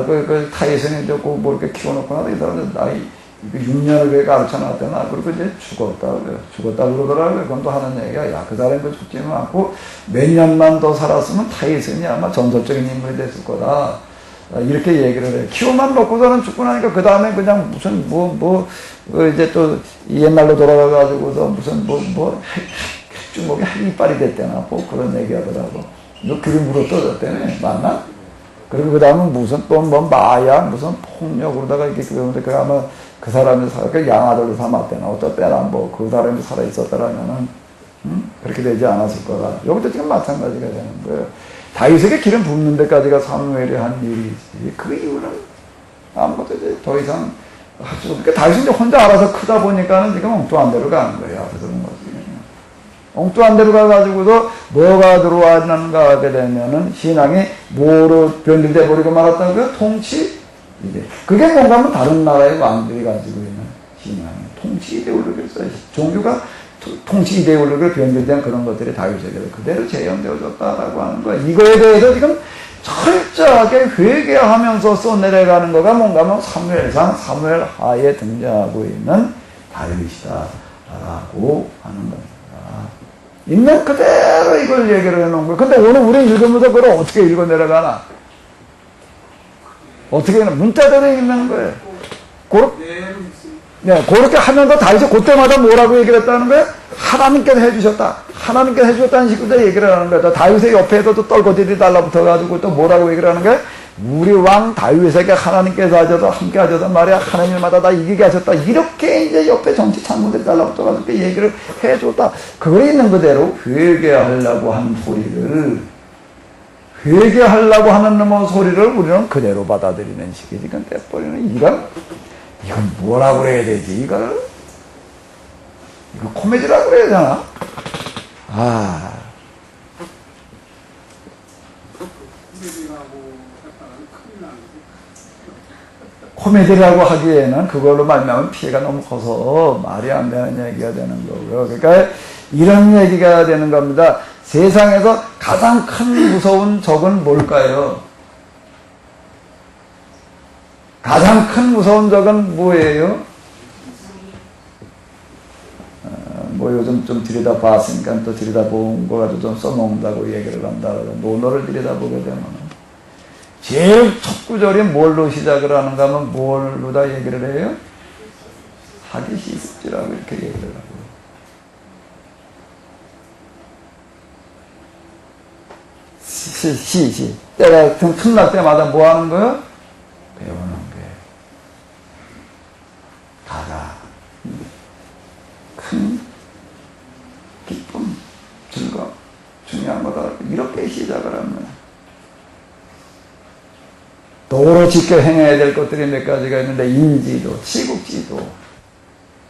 그 타이슨이 이제 뭐 이렇게 키워놓고 나서 이 사람들 나이 6년을 왜 가르쳐놨더나 그리고 이제 죽었다 그러더라고요. 그럼 또 하는 얘기가 야 그 사람이 죽지는 않고 몇 년만 더 살았으면 타이슨이 아마 전설적인 인물이 됐을 거다. 이렇게 얘기를 해요. 키워만 놓고서는 죽고 나니까 그 다음에 그냥 무슨 이제 또 옛날로 돌아가가지고서 무슨 핵주먹이 핵이빨이 됐대나 뭐 그런 얘기 하더라고. 너 그림으로 떠졌대네. 맞나? 그리고 그 다음은 무슨 또 마약 무슨 폭력 그러다가 이렇게 그러는데 그 아마 그 사람이 그 양아들로 삼았대나 어쩌 때나 그 사람이 살아있었더라면은 그렇게 되지 않았을 거다. 여기도 지금 마찬가지가 되는 거예요. 다윗에게 기름 붓는 데까지가 사무엘이 한 일이지. 그 이유는 아무것도 이제 더 이상 할 수 없으니까 다윗이 이제 혼자 알아서 크다 보니까는 지금 엉뚱한 데로 가는 거예요. 앞에서 그런 거지. 엉뚱한 데로 가가지고서 뭐가 들어왔는가 하게 되면은 신앙이 뭐로 변질돼 버리고 말았다고요? 통치? 이제. 그게 뭔가 하면 다른 나라의 왕들이 가지고 있는 신앙이 통치 이데올로기를 써요. 종교가 통치 이데올로기를 변질된 그런 것들이 다윗에게 그대로 재현되어졌다라고 하는 거야. 이거에 대해서 지금 철저하게 회개하면서 써내려가는 거가 뭔가 하면 사무엘상, 사무엘하에 등장하고 있는 다윗이다라고 하는 겁니다. 있는 그대로 이걸 얘기를 해놓은 거예요. 근데 오늘 우리 읽으면서 그걸 어떻게 읽어내려가나? 어떻게 문자대로 읽는 거예요. 그렇게 하면서 다윗이 그때마다 뭐라고 얘기를 했다는 거예요? 하나님께서 해주셨다. 하나님께서 해주셨다는 식으로 얘기를 하는 거예요. 다윗의 옆에서도 떨거지들이 달라붙어가지고 또 뭐라고 얘기를 하는 거예요? 우리 왕 다윗에게 하나님께서 하셔서 함께 하셔서 말이야 하나님마다 다 이기게 하셨다. 이렇게 이제 옆에 정치 창문들이 달라붙어가지고 얘기를 해줬다. 그걸 있는 그대로 회개하려고 한 소리를 회개하려고 하는 놈의 소리를 우리는 그대로 받아들이는 식이지. 이건 떼버리는 이건 뭐라고 그래야 되지? 이거 코미디라고 그래야 되나? 코미디라고 하기에는 그걸로 말미암은 피해가 너무 커서 말이 안 되는 얘기가 되는 거고요. 그러니까 이런 얘기가 되는 겁니다. 세상에서 가장 큰 무서운 적은 뭘까요? 가장 큰 무서운 적은 뭐예요? 요즘 좀 들여다봤으니까 또 들여다본 거 가지고 좀 써먹는다고 얘기를 한다. 논어를 들여다보게 되면 제일 첫 구절이 뭘로 시작을 하는가 하면 뭘로 다 얘기를 해요? 하기 시습지라고 이렇게 얘기를 하고. 때가 틈날 때마다 뭐 하는 거예요? 배우는 거예요. 가장 큰 기쁨, 즐거움, 중요한 거다. 이렇게 시작을 합니다. 도로 지켜 행해야 될 것들이 몇 가지가 있는데 인지도, 치국지도,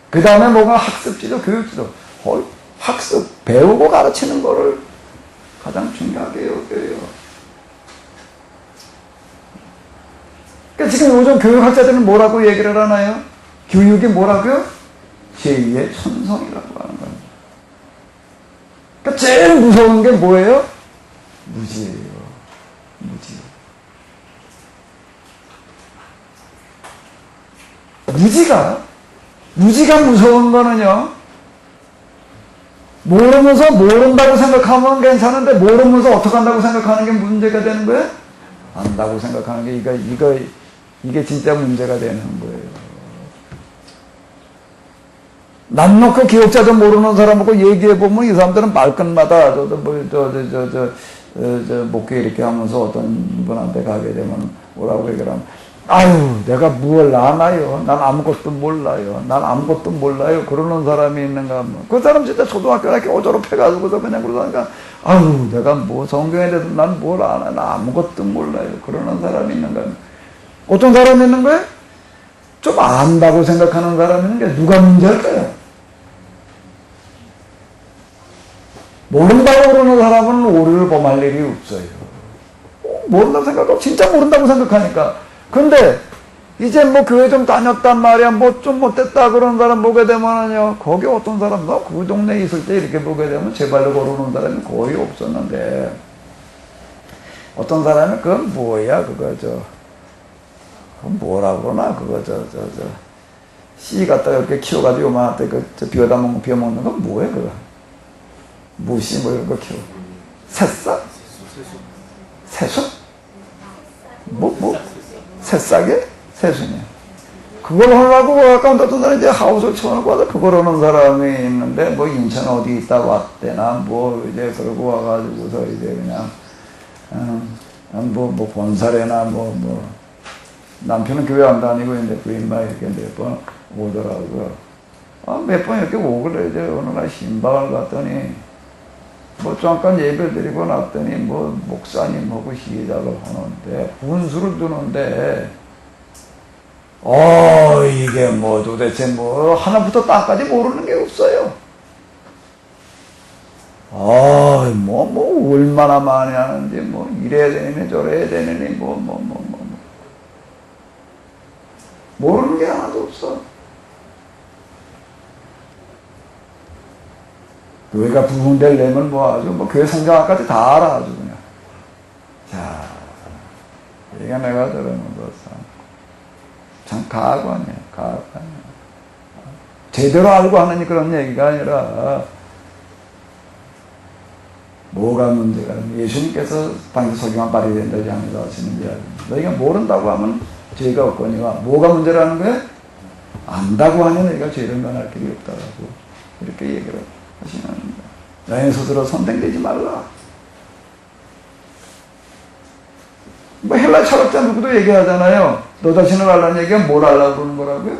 그 다음에 뭐가 학습지도, 교육지도. 학습, 배우고 가르치는 거를 가장 중요하게 여겨요. 그러니까 지금 요즘 교육학자들은 뭐라고 얘기를 하나요? 교육이 뭐라고요? 제2의 천성이라고 하는 겁니다. 그러니까 제일 무서운 게 뭐예요? 무지예요. 무지. 무지가 무서운 거는요, 모르면서 모른다고 생각하면 괜찮은데, 모르면서 어떻게 한다고 생각하는 게 문제가 되는 거예요? 안다고 생각하는 게, 이게 진짜 문제가 되는 거예요. 남 놓고 기억자도 모르는 사람하고 얘기해보면 이 사람들은 말끝마다, 목회 이렇게 하면서 어떤 분한테 가게 되면 뭐라고 얘기를 하면, 아유, 내가 뭘 아나요? 난 아무것도 몰라요. 난 아무것도 몰라요. 그러는 사람이 있는가 하면, 그 사람 진짜 초등학교 이렇게 오졸업해가지고서 그냥 그러다니까, 아유, 내가 뭐 성경에 대해서 난 뭘 아나? 나 아무것도 몰라요. 그러는 사람이 있는가 하면, 어떤 사람이 있는 거예요? 좀 안다고 생각하는 사람이 있는 게 누가 문제일까요? 모른다고 그러는 사람은 오류를 범할 일이 없어요. 모른다고 생각하고, 진짜 모른다고 생각하니까. 근데, 이제 뭐 교회 좀 다녔단 말이야, 뭐 좀 못됐다 그런 사람 보게 되면은요, 거기 어떤 사람, 너 그 동네에 있을 때 이렇게 보게 되면 제발로 걸어오는 사람이 거의 없었는데, 어떤 사람이, 그건 뭐야, 그건 뭐라 그러나, 씨 갖다 이렇게 키워가지고 요만한테 비워먹는 건 뭐야, 그거? 무시 뭐 이런 거 키워. 새싹? 새수? 새싹에? 새순이야. 그걸 하려고 아까 어떤 사람이 이제 하우스를 쳐놓고 와서 그걸 하는 사람이 있는데, 뭐 인천 어디 있다 왔대나, 뭐 이제 그러고 와가지고서 이제 그냥, 본사래나 남편은 교회 안 다니고 있는데 부인만 이렇게 몇 번 오더라고요. 몇 번 이렇게 오길래 이제 어느 날 신방을 갔더니, 잠깐 예배 드리고 났더니, 목사님하고 시작을 하는데, 분수를 두는데, 이게 도대체 하나부터 땅까지 모르는 게 없어요. 얼마나 많이 하는지, 이래야 되느니, 저래야 되느니, 모르는 게 하나도 없어. 교회가 부흥되려면 교회 성경학까지 다 알아, 아주 그냥. 자, 이게 내가 들으는 참 가관이에요, 가관. 제대로 알고 하는 그런 얘기가 아니라, 뭐가 문제가, 예수님께서 당시 석유만 발이 된다지 하면서 하시는 이야기입니다. 너희가 모른다고 하면 죄가 없거니와, 뭐가 문제라는 거예요? 안다고 하면 너희가 죄를 면할 길이 없다라고, 이렇게 얘기를 하시는 겁니다. 너희 스스로 선택되지 말라. 헬라 철학자 누구도 얘기하잖아요. 너 자신을 알라는 얘기가 뭘 알라고 그러는 거라고요?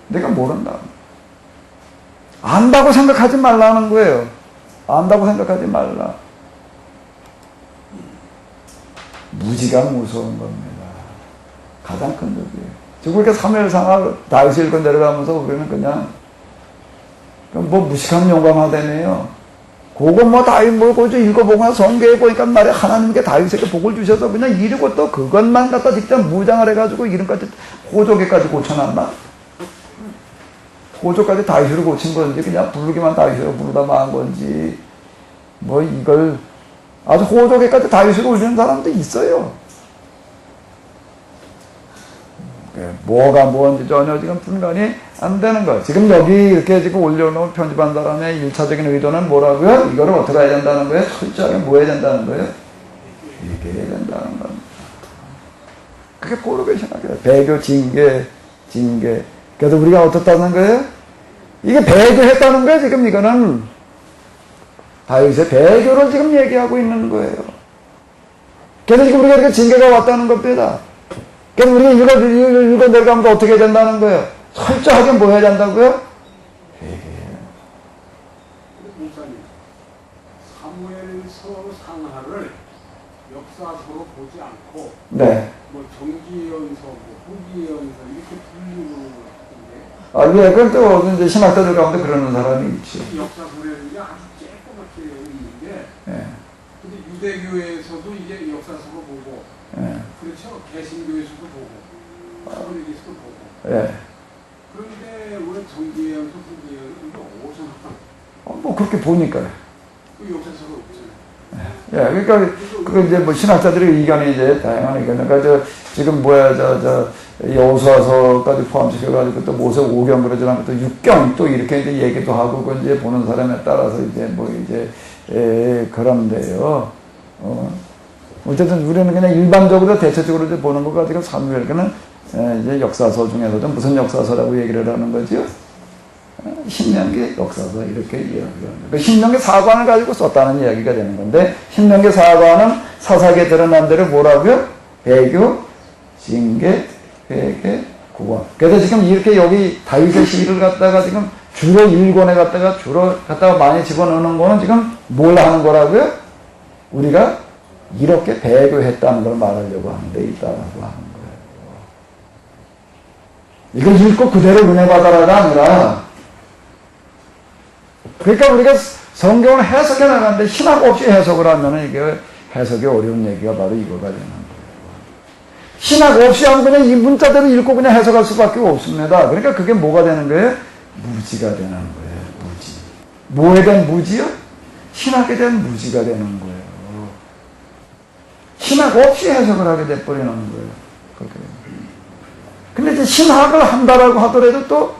내가 모른다. 안다고 생각하지 말라는 거예요. 안다고 생각하지 말라. 무지가 무서운 겁니다. 가장 큰 적이에요. 지금 그렇게 3일 상하 다윗을 읽고 내려가면서 우리는 그냥 무식한 용감하다네요. 그거 다윗 읽어보고 성경에 보니까 말이야, 하나님께 다윗에게 복을 주셔서 그냥 이르고 또 그것만 갖다 직접 무장을 해가지고 이름까지 호족에까지 고쳐놨나? 호족까지 다윗으로 고친 건지, 그냥 부르기만 다윗으로 부르다 망한 건지, 이걸 아주 호족에까지 다윗으로 올리는 사람도 있어요. 뭐가 뭔지 전혀 지금 분간이 안 되는 거예요. 지금 여기 이렇게 지금 올려놓은 편집한 사람의 1차적인 의도는 뭐라고요? 이거를 어떻게 해야 된다는 거예요? 철저하게 뭐 해야 된다는 거예요? 얘기해야 된다는 겁니다. 그게 고르게 생각해요. 배교, 징계. 그래서 우리가 어떻다는 거예요? 이게 배교했다는 거예요. 지금 이거는 다윗의 배교를 지금 얘기하고 있는 거예요. 그래서 지금 우리가 이렇게 징계가 왔다는 겁니다. 그래서 우리가 이거 내려가면서 어떻게 해야 된다는 거예요? 철저하게 뭐 해야 된다고요? 회개해요. 목사님, 사무엘서 상하를 역사서로 보지 않고, 네. 정기연서, 후기연서 이렇게 분류를 하던데. 예, 그건 또 이제 신학자들 가운데 그러는 사람이 있지. 역사서라는 게 아주 쬐끄맣게 있는데, 예. 근데 유대교에서도 이제 역사서로 보고, 예. 그렇죠? 개신교에서도 보고, 카톨릭에서도 보고. 예. 그런데 왜 정기연서, 후기연서 이거 어디서 그렇게 보니까요. 그 역사서가 없잖아요. 예, 그러니까, 그 이제 뭐 신학자들의 의견이 이제 다양한 의견. 그러니까 지금 여호수아서까지 포함시켜가지고 또 모세 5경 그러지만 또 6경 또 이렇게 이제 얘기도 하고 그 이제 보는 사람에 따라서 이제 뭐 이제, 그런데요. 어쨌든 우리는 그냥 일반적으로 대체적으로 이제 보는 것 가지고 사무엘기는 이제 역사서 중에서도 무슨 역사서라고 얘기를 하는 거죠? 신명기 역사서 이렇게 이야기하는 거예요. 신명기 사관을 가지고 썼다는 이야기가 되는 건데 신명기 사관은 사사기에 드러난 대로 뭐라고요? 배교, 징계, 회개, 구원. 그래서 지금 이렇게 여기 다윗의 시를 갖다가 지금 주로 1권에 갖다가 많이 집어넣는 거는 지금 뭘 하는 거라고요? 우리가 이렇게 배교했다는 걸 말하려고 하는 데 있다라고 하는 거예요. 이걸 읽고 그대로 은혜 받아라가 아니라 그러니까 우리가 성경을 해석해 나가는데 신학 없이 해석을 하면 이게 해석이 어려운 얘기가 바로 이거가 되는 거예요. 신학 없이 하면 그냥 이 문자대로 읽고 그냥 해석할 수밖에 없습니다. 그러니까 그게 뭐가 되는 거예요? 무지가 되는 거예요. 무지. 뭐에 대한 무지요? 신학에 대한 무지가 되는 거예요. 신학 없이 해석을 하게 돼버리는 거예요. 그렇게. 근데 이제 신학을 한다라고 하더라도 또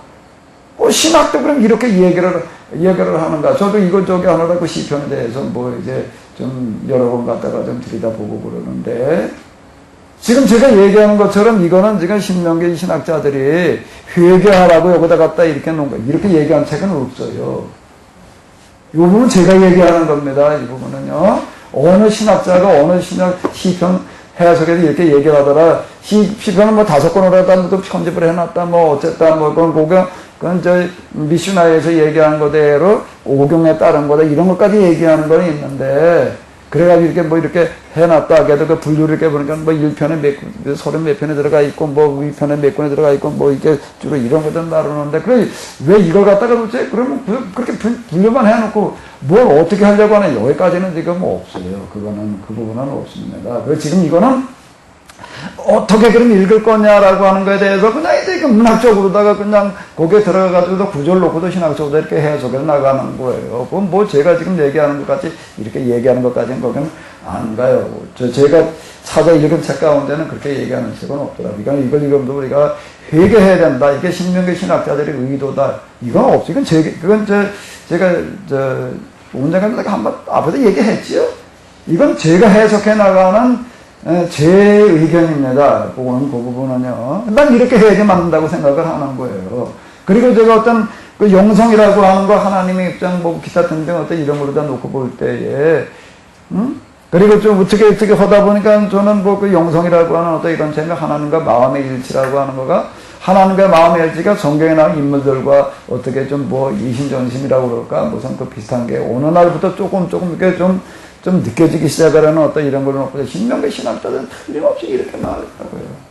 신학도 그럼 이렇게 얘기를 하는가. 저도 이것저것 하느라고 시편에 대해서 뭐 이제 좀 여러 번 갖다가 좀 들여다보고 그러는데 지금 제가 얘기하는 것처럼 이거는 지금 신명기 신학자들이 회개하라고 여기다 갖다 이렇게 놓은 거 이렇게 얘기한 책은 없어요. 이 부분은 제가 얘기하는 겁니다. 이 부분은요. 어느 신학자가 어느 시편 해석에서 이렇게 얘기를 하더라. 시편은 뭐 5권으로 하다 또 편집을 해놨다 뭐 어쨌다 뭐 그건 저 미슈나에서 얘기한 거대로 오경에 따른 거다 이런 것까지 얘기하는 거는 있는데 그래가지고 이렇게 뭐 이렇게 해놨다. 그래도 그 분류를 이렇게 보니까 뭐 1편에 30몇 편에 들어가 있고 뭐 2편에 몇 권에 들어가 있고 뭐 이렇게 주로 이런 것들 나누는데 그래 왜 이걸 갖다가 도대체 그러면 그렇게 분류만 해놓고 뭘 어떻게 하려고 하냐 여기까지는 지금 없어요. 그 부분은 없습니다. 그래서 지금 이거는 어떻게 그럼 읽을 거냐라고 하는 거에 대해서 그냥 이제 그 문학적으로다가 그냥 거기에 들어가가지고 구절 놓고도 신학적으로 이렇게 해석해 나가는 거예요. 그건 뭐 제가 지금 얘기하는 것 같이 이렇게 얘기하는 것까지는 거기는 안 가요. 제가 찾아 읽은 책 가운데는 그렇게 얘기하는 책은 없더라고요. 이걸 읽으면서 우리가 회개해야 된다. 이게 신명기 신학자들의 의도다. 이건 없어요. 그건 제가 언젠가 한번 앞에서 얘기했지요. 이건 제가 해석해 나가는 제 의견입니다. 그 부분은요. 난 이렇게 해야지 맞는다고 생각을 하는 거예요. 그리고 제가 어떤 그 영성이라고 하는 거 하나님의 입장 뭐 기타 등등 어떤 이런 걸로 다 놓고 볼 때에 그리고 좀 어떻게 하다 보니까 저는 뭐 그 영성이라고 하는 어떤 이런 생각 하나님과 마음의 일치라고 하는 거가 하나님과 마음의 일치가 성경에 나온 인물들과 어떻게 좀 뭐 이심전심이라고 그럴까 무슨 그 비슷한 게 어느 날부터 조금 이렇게 좀 느껴지기 시작하는 어떤 이런 걸 놓고 신명기 신학자들은 틀림없이 이렇게 말했다고요.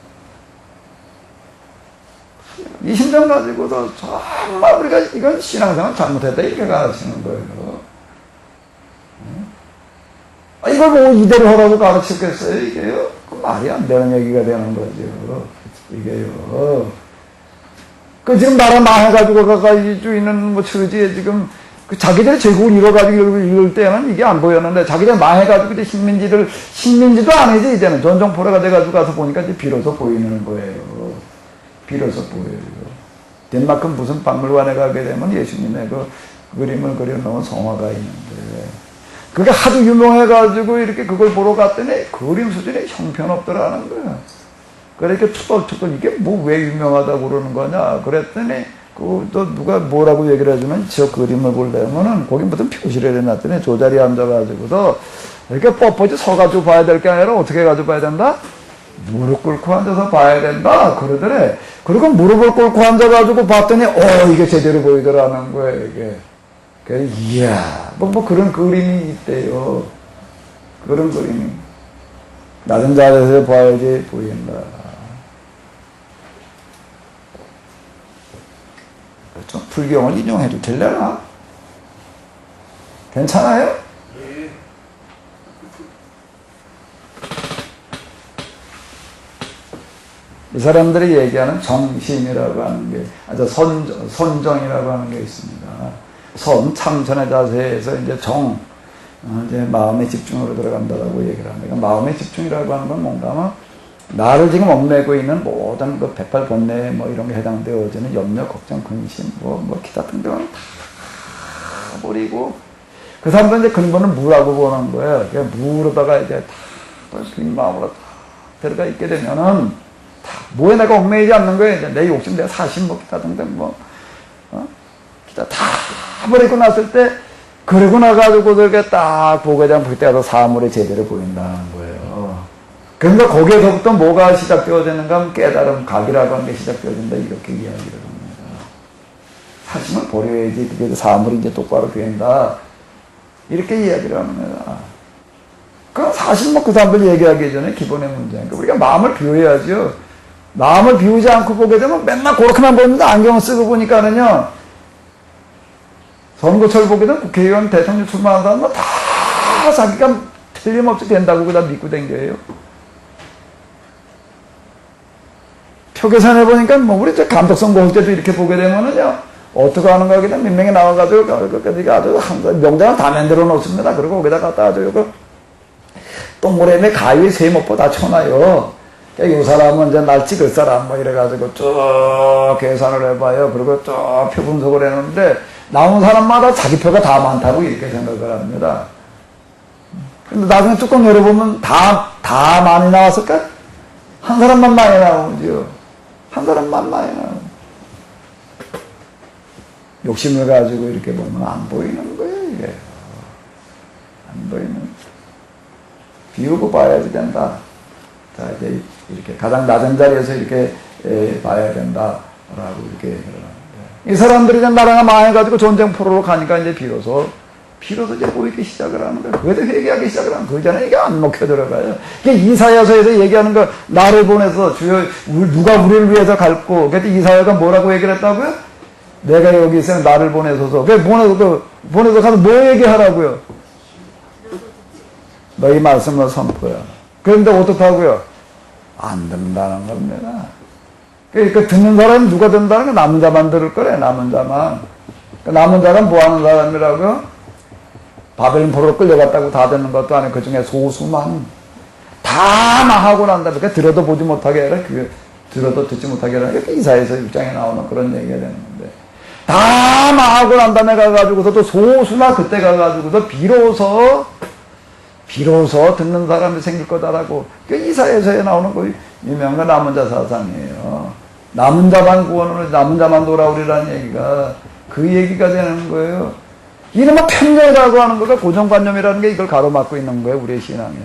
이 심정 가지고도 정말 우리가 이건 신앙생활 잘못했다 이렇게 가르치는 거예요. 이걸 뭐 이대로 하라고 가르치겠어요 이게요? 그 말이 안 되는 얘기가 되는 거죠. 이게요. 그 지금 나라 망해가지고 가가지고 있는 뭐 처지에 지금 그 자기들의 제국을 이뤄가지고 이럴 때는 이게 안 보였는데 자기들 망해가지고 이제 식민지도 아니지 이제는 전종포로가 돼가지고 가서 보니까 이제 비로소 보이는 거예요. 비로소 보여요. 덴마크 무슨 박물관에 가게 되면 예수님의 그 그림을 그려놓은 성화가 있는데 그게 하도 유명해가지고 이렇게 그걸 보러 갔더니 그림 수준에 형편없더라는 거야. 그러니까 투덜투덜 이게 뭐 왜 유명하다고 그러는 거냐 그랬더니 또 누가 뭐라고 얘기를 해주면 저 그림을 보려면은 거기 무슨 표시를 해놨더니 저 자리에 앉아가지고서 이렇게 뻣뻣이 서가지고 봐야 될 게 아니라 어떻게 해가지고 봐야 된다? 무릎 꿇고 앉아서 봐야 된다 그러더래. 그리고 무릎을 꿇고 앉아가지고 봤더니 이게 제대로 보이더라는 거예요 이게. 그래서 이야 뭐 그런 그림이 있대요. 그런 그림이 낮은 자리에서 봐야지 보인다. 좀 불경을 인용해도 되려나? 괜찮아요? 예. 이 사람들이 얘기하는 정심이라고 하는 게, 선정이라고 하는 게 있습니다. 참선의 자세에서 이제 이제 마음의 집중으로 들어간다고 얘기를 합니다. 그러니까 마음의 집중이라고 하는 건 뭔가 하면 나를 지금 얽매고 있는 모든 그 백발 번뇌 뭐 이런 게 해당되어지는 염려, 걱정, 근심, 뭐 기타 등등은 다 버리고 그 사람들은 이제 근본을 무라고 보는 거예요. 그러니까 무로다가 이제 다 마음으로 다 들어가 있게 되면은 다 뭐에 내가 얽매이지 않는 거예요. 이제 내 욕심, 내 사심, 뭐 기타 등등 기타 다 버리고 났을 때 그러고 나가지고 이렇게 딱 보게 되면 그때가 사물이 제대로 보인다는 거예요. 그러니까 거기에서부터 뭐가 시작되어지는가 하면 깨달음, 각이라고 하는 게 시작되어진다 이렇게 이야기를 합니다. 사심을 버려야지 그게 사물이 이제 똑바로 보인다 이렇게 이야기를 합니다. 그럼 사실 뭐 그 사람들 얘기하기 전에 기본의 문제니까 우리가 마음을 비워야죠. 마음을 비우지 않고 보게 되면 맨날 그렇게만 보는데 안경을 쓰고 보니까는요 선거철 보게 되면 국회의원 대통령 출마하는 사람은 다 자기가 틀림없이 된다고 그다 믿고 댕겨요. 표 계산해 보니까 뭐 우리 저 감독선거 할 때도 이렇게 보게 되면은요 어떻게 하는가 하게 되면 민명이 나와가지고 그러니까 아주 명장을 다 만들어 놓습니다. 그리고 거기다가 갖다 아주 이거 동그라미 가위 세모포 다 쳐놔요. 이 사람은 이제 날 찍을 사람 뭐 이래가지고 쭉 계산을 해봐요. 그리고 쭉 표 분석을 했는데 나온 사람마다 자기 표가 다 많다고 이렇게 생각을 합니다. 근데 나중에 뚜껑 열어보면 다 많이 나왔을까? 한 사람만 많이 나오죠. 한 사람만 많이 나오죠. 욕심을 가지고 이렇게 보면 안 보이는 거예요, 이게. 안 보이는 거예요. 비우고 봐야지 된다. 자, 이제 이렇게 가장 낮은 자리에서 이렇게 봐야 된다라고 이렇게 얘기를 합니다. 이 사람들이 이제 나라가 망해가지고 전쟁 포로로 가니까 이제 비로소 이제 보이기 시작을 하는 거예요. 그래도 회개하기 시작을 하는 거예요. 그 전에 이게 안 먹혀 들어가요. 이게 이사야서에서 얘기하는 거, 나를 보내서 주여, 누가 우리를 위해서 갈고, 그래서 이사야가 뭐라고 얘기를 했다고요? 내가 여기 있으면 나를 보내소서. 보내서 가서 뭐 얘기하라고요? 너희 말씀을 선포야. 그런데 어떻다고요? 안 듣는다는 겁니다. 그러니까 듣는 사람은 누가 듣는다는 거 남은 자만 들을 거래, 남은 자만. 남은 자는 뭐 하는 사람이라고요? 바벨론 포로로 끌려갔다고 다 듣는 것도 아니고 그 중에 소수만 다 망하고 난다. 그러니까 들어도 보지 못하게 해라. 들어도 듣지 못하게 해라. 이렇게 이사야서 6장에 나오는 그런 얘기가 되는 건데. 다 망하고 난 다음에 가가지고서도 소수나 그때 가가지고도 비로소 듣는 사람이 생길 거다라고. 그 이사야서에 나오는 거 유명한 남은 자 사상이에요. 남은 자만 구원으로, 남은 자만 돌아오리라는 얘기가 그 얘기가 되는 거예요. 이놈의 편견이라고 하는 거가 고정관념이라는 게 이걸 가로막고 있는 거예요, 우리의 신앙에.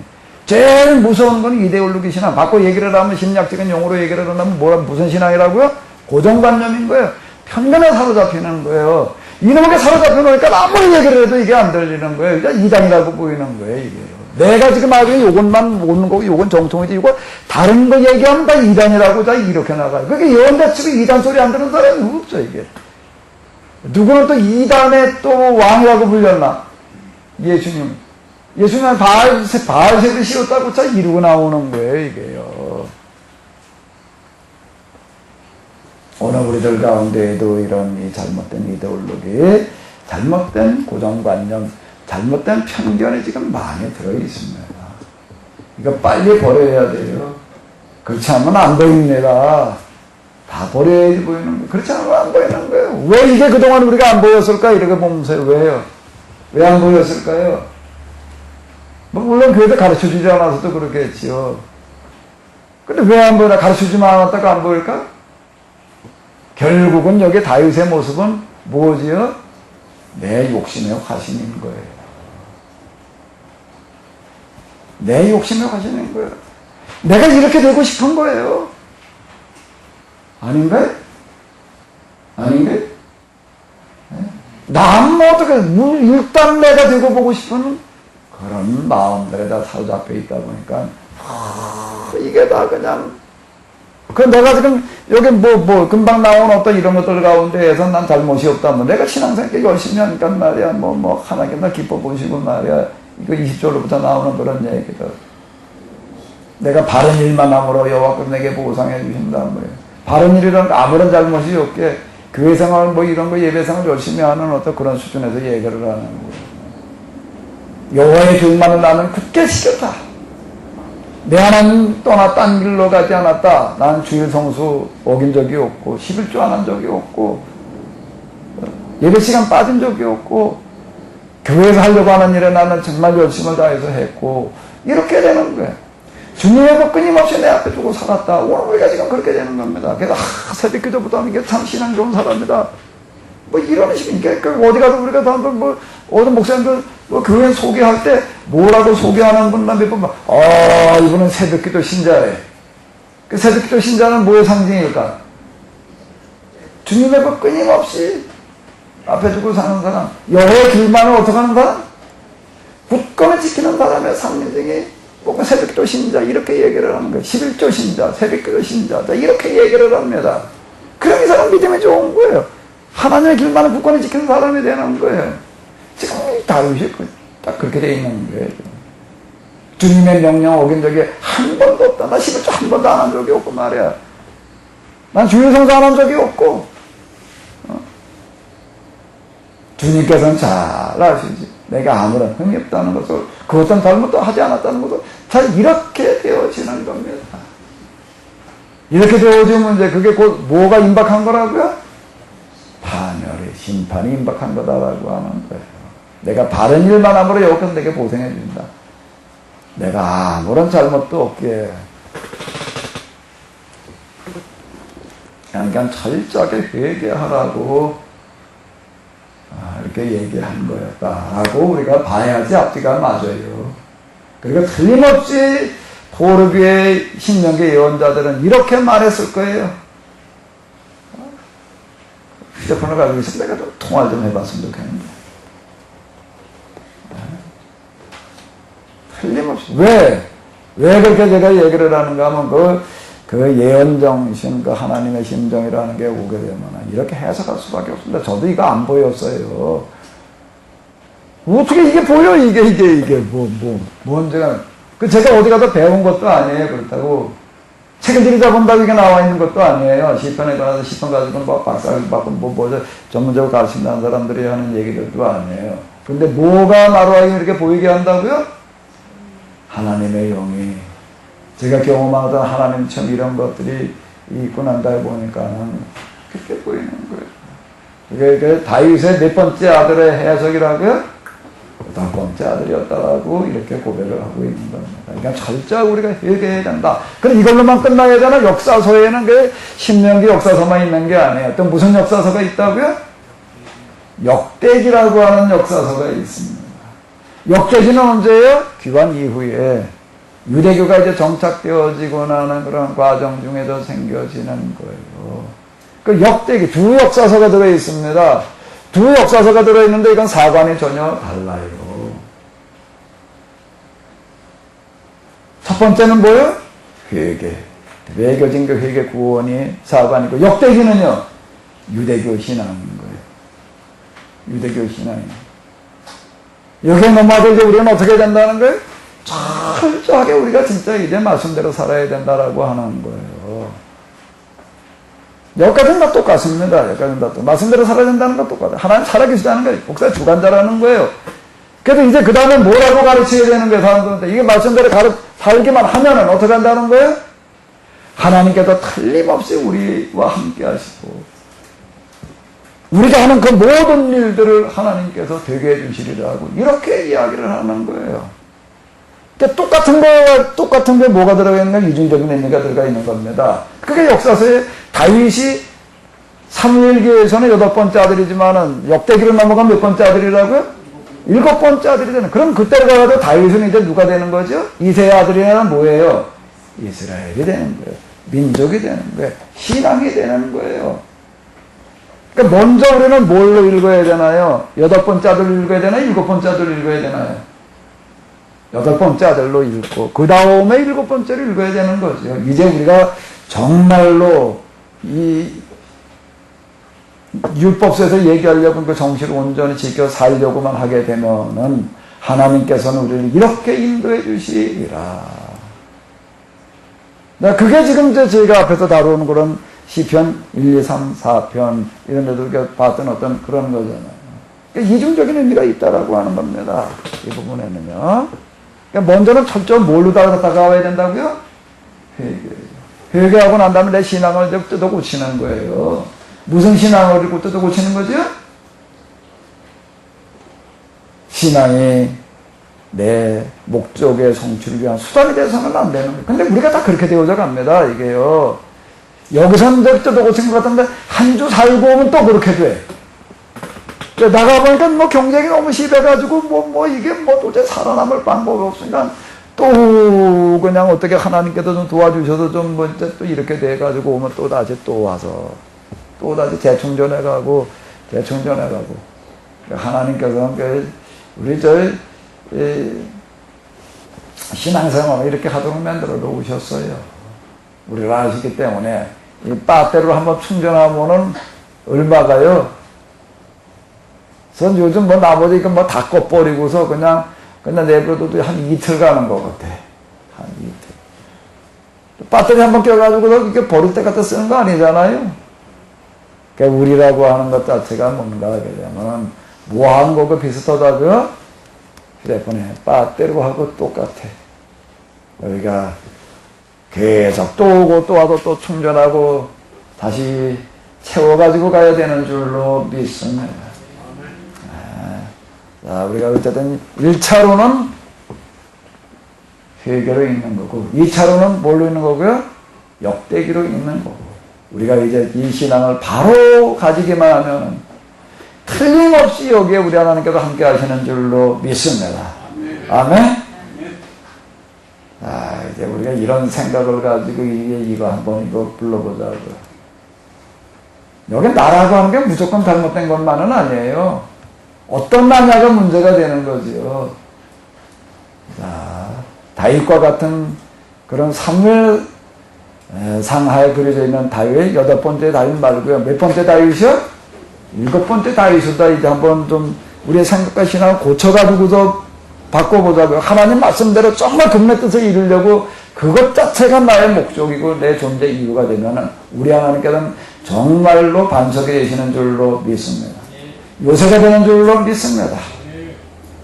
제일 무서운 건 이데올로기 신앙. 바꿔 얘기를 하면 심리학적인 용어로 얘기를 하면 무슨 신앙이라고요? 고정관념인 거예요. 편견에 사로잡히는 거예요. 이놈에게 사로잡혀 놓으니까 아무리 얘기를 해도 이게 안 들리는 거예요. 그러니까 이단이라고 보이는 거예요, 이게. 내가 지금 알고 있는 요것만 모르는 거고, 요건 정통이지, 이거 다른 거 얘기하면 다 이단이라고 다 이렇게 나가요. 그게 연대치고 이단 소리 안 듣는 사람이 없어, 이게. 누구는 또 이단의 또 왕이라고 불렸나? 예수님. 예수님은 바알색을 씌웠다고 자 이루고 나오는 거예요, 이게요. 오늘 우리들 가운데에도 이런 이 잘못된 이데올로기, 잘못된 고정관념, 잘못된 편견이 지금 많이 들어 있습니다. 이거 빨리 버려야 돼요. 그렇지 않으면 안 보입니다. 다 버려야지 보이는 거예요. 그렇지 않으면 안 보이는 거예요. 왜 이게 그동안 우리가 안 보였을까? 이렇게 보면서 왜요? 왜 안 보였을까요? 뭐 물론 교회도 가르쳐주지 않아서도 그렇겠지요. 근데 왜 안 보이나? 가르쳐주지만 않았다가 안 보일까? 결국은 여기 다윗의 모습은 뭐지요? 내 욕심의 화신인 거예요. 내 욕심의 화신인 거예요. 내가 이렇게 되고 싶은 거예요. 아닌가요? 아닌가요? 난 어떻게, 일단 내가 되고 보고 싶은 그런 마음들에 다 사로잡혀 있다 보니까, 이게 다 그냥, 내가 지금, 여기 금방 나온 어떤 이런 것들 가운데에서 난 잘못이 없다면, 내가 신앙생활 열심히 하니까 말이야, 하나님 나 기뻐 보시고 말이야, 이거 20절로부터 나오는 그런 얘기들. 내가 바른 일만 함으로 여호와께서 내게 보상해 주신다는 거예요. 바른 일이라는 거 아무런 잘못이 없게 교회 생활 이런 거 예배 생활 열심히 하는 어떤 그런 수준에서 얘기를 하는 거예요. 여호와의 길만을 나는 굳게 지켰다. 내 하나님 떠나 딴 길로 가지 않았다. 나는 주일 성수 어긴 적이 없고 11조 안 한 적이 없고 예배 시간 빠진 적이 없고 교회에서 하려고 하는 일에 나는 정말 열심을 다해서 했고 이렇게 되는 거예요. 주님의 법 끊임없이 내 앞에 두고 살았다. 오늘 우리가 지금 그렇게 되는 겁니다. 그래서 새벽 기도부터 하면 이게 참 신앙 좋은 사람이다. 뭐 이런 식이니까 어디 가서 우리가 다 뭐 어떤 목사님들 뭐 교회 소개할 때 뭐라고 소개하는 분만 몇 번 봐. 이분은 새벽기도 신자래. 그 새벽기도 신자는 뭐의 상징일까? 주님의 법 끊임없이 앞에 두고 사는 사람, 여호와의 길만을 어떻게 하는 사람? 굳건히 지키는 사람의 상징이 뭔가 새벽기도 신자 이렇게 얘기를 하는 거예요. 11조 신자, 새벽기도 신자 이렇게 얘기를 합니다. 그럼 이 사람 믿음이 좋은 거예요. 하나님의 길만을 굳건히 지키는 사람이 되는 거예요. 지금 다윗이 딱 그렇게 되어 있는 거예요. 주님의 명령 어긴 적이 한 번도 없다. 나 11조 한 번도 안 한 적이 없고 말이야. 난 주일 성수 안 한 적이 없고. 주님께서는 잘 아시지. 내가 아무런 흠이 없다는 것을, 그 어떤 잘못도 하지 않았다는 것을 잘 이렇게 되어지는 겁니다. 이렇게 되어지면 이제 그게 곧 뭐가 임박한 거라고요? 파멸의 심판이 임박한 거다라고 하는 거예요. 내가 바른 일만 함으로 여호와께서 내게 보생해 준다. 내가 아무런 잘못도 없게 그냥 철저하게 회개하라고 이렇게 얘기한 거였다라고 우리가 봐야지 앞뒤가 맞아요. 그리고 틀림없이 포르비의 신명기 예언자들은 이렇게 말했을 거예요. 휴대폰을 가지고 있으면 내가 좀 통화를 좀 해봤으면 좋겠는데. 틀림없이. 왜 그렇게 제가 얘기를 하는가 하면 그 예언정신, 그 하나님의 심정이라는 게 오게 되면 이렇게 해석할 수밖에 없습니다. 저도 이거 안 보였어요. 어떻게 이게 보여? 이게 뭔지가. 제가 어디 가서 배운 것도 아니에요. 그렇다고. 책을 들이다 본다고 이게 나와 있는 것도 아니에요. 시편에 관해서 시편 가지고 뭐 박사를 받고 전문적으로 가르친다는 사람들이 하는 얘기들도 아니에요. 근데 뭐가 나로 이렇게 보이게 한다고요? 하나님의 영이. 제가 경험하던 하나님처럼 이런 것들이 있고 난 다음에 보니까는 그렇게 보이는 거예요. 이게 다윗의 몇 번째 아들의 해석이라고요? 5번째 아들이었다라고 이렇게 고백을 하고 있는 겁니다. 그러니까 철저하게 우리가 회개해야 된다. 그럼 이걸로만 끝나야 되나? 역사서에는 그 신명기 역사서만 있는 게 아니에요. 또 무슨 역사서가 있다고요? 역대기라고 하는 역사서가 있습니다. 역대기는 언제예요? 귀환 이후에 유대교가 이제 정착되어지고 나는 그런 과정 중에서 생겨지는 거예요. 그 역대기 두 역사서가 들어 있습니다. 두 역사서가 들어있는데 이건 사관이 전혀 달라요. 첫 번째는 뭐예요? 회개. 외교, 진교, 회개, 구원이 사관이고, 역대기는요, 유대교 신앙인 거예요. 유대교 신앙이에요. 여기에 넘어가서 이제 우리는 어떻게 된다는 거예요? 철저하게 우리가 진짜 이제 말씀대로 살아야 된다라고 하는 거예요. 여기까지는 다 똑같습니다. 여기까지는 다 똑같습니다. 말씀대로 살아야 된다는 건 똑같아요. 하나님 살아계시다는 거예요. 목사 주관자라는 거예요. 그래서 이제 그 다음에 뭐라고 가르쳐야 되는 거예요, 사람들한테. 이게 말씀대로 살기만 하면은 어떻게 한다는 거예요? 하나님께서 틀림없이 우리와 함께 하시고, 우리가 하는 그 모든 일들을 하나님께서 되게 해주시리라고, 이렇게 이야기를 하는 거예요. 그러니까 똑같은 게 뭐가 들어가 있는 건 이중적인 의미가 들어가 있는 겁니다. 그게 역사서에 다윗이 사무엘기에서는 8번째 아들이지만은 역대기로 넘어가면 몇 번째 아들이라고요? 7번째 아들이 되는. 그럼 그때로 가도 다윗은 이제 누가 되는 거죠? 이세의 아들이라는 뭐예요? 이스라엘이 되는 거예요. 민족이 되는 거예요. 신앙이 되는 거예요. 그러니까 먼저 우리는 뭘로 읽어야 되나요? 8번째 아들로 읽어야 되나요? 7번째 아들로 읽어야 되나요? 8번째 아들로 읽고 그 다음에 7번째를 읽어야 되는 거죠. 이제 우리가 정말로 이 율법서에서 얘기하려고 그 정신을 온전히 지켜 살려고만 하게 되면은 하나님께서는 우리를 이렇게 인도해 주시리라. 그게 지금 제가 앞에서 다루는 그런 시편 1, 2, 3, 4편 이런 데도 봤던 어떤 그런 거잖아요. 이중적인 의미가 있다라고 하는 겁니다. 이 부분에는요. 그러니까 먼저는 철저히 뭘로 다가와야 된다고요? 회개하고 난 다음에 내 신앙을 이제 뜯어 고치는 거예요. 무슨 신앙을 뜯어 고치는 거죠? 신앙이 내 목적의 성취를 위한 수단이 돼서는 안 되는 거예요. 근데 우리가 다 그렇게 되어져 갑니다, 이게요. 여기서는 뜯어 고친 것 같은데, 한 주 살고 오면 또 그렇게 돼. 나가보니까 뭐 경쟁이 너무 심해가지고, 이게 도대체 살아남을 방법이 없으니까, 또 그냥 어떻게 하나님께서 좀 도와주셔서 좀 이제 또 이렇게 돼가지고 오면 또 다시 또 와서, 또 다시 재충전해가고, 하나님께서는 우리 신앙생활을 이렇게 하도록 만들어 놓으셨어요. 우리가 아시기 때문에 이 배터리로 한번 충전하면은 얼마가요? 전 요즘 나머지 다 꺼버리고서 그냥 내버려둬도 한 이틀 가는 것 같아. 한 이틀. 배터리 한번 껴가지고서 이렇게 버릴 때 갖다 쓰는 거 아니잖아요. 그러니까 우리라고 하는 것 자체가 뭔가 그러면 뭐한 거가 비슷하다고요? 휴대폰에 배터리하고 똑같아. 우리가 계속 또 오고 또 와서 또 충전하고 다시 채워가지고 가야 되는 줄로 믿습니다. 자, 우리가 어쨌든 1차로는 회개로 있는 거고 2차로는 뭘로 있는 거고요? 역대기로 있는 거고 우리가 이제 이 신앙을 바로 가지기만 하면 틀림없이 여기에 우리 하나님께서 함께 하시는 줄로 믿습니다. 아멘? 이제 우리가 이런 생각을 가지고 이거 한번 불러보자고요. 여기 나라고 하는 게 무조건 잘못된 것만은 아니에요. 어떤 나냐가 문제가 되는 거지요. 자, 다윗과 같은 그런 사무엘 상하에 그려져 있는 다윗, 8번째 다윗 말고요. 몇 번째 다윗이요? 7번째 다윗이다. 이제 한번 좀 우리의 생각과 신앙을 고쳐가지고서 바꿔보자고요. 하나님 말씀대로 정말 금의 뜻을 이루려고 그것 자체가 나의 목적이고 내 존재 이유가 되면은 우리 하나님께서는 정말로 반석이 되시는 줄로 믿습니다. 요새가 되는 줄로 믿습니다.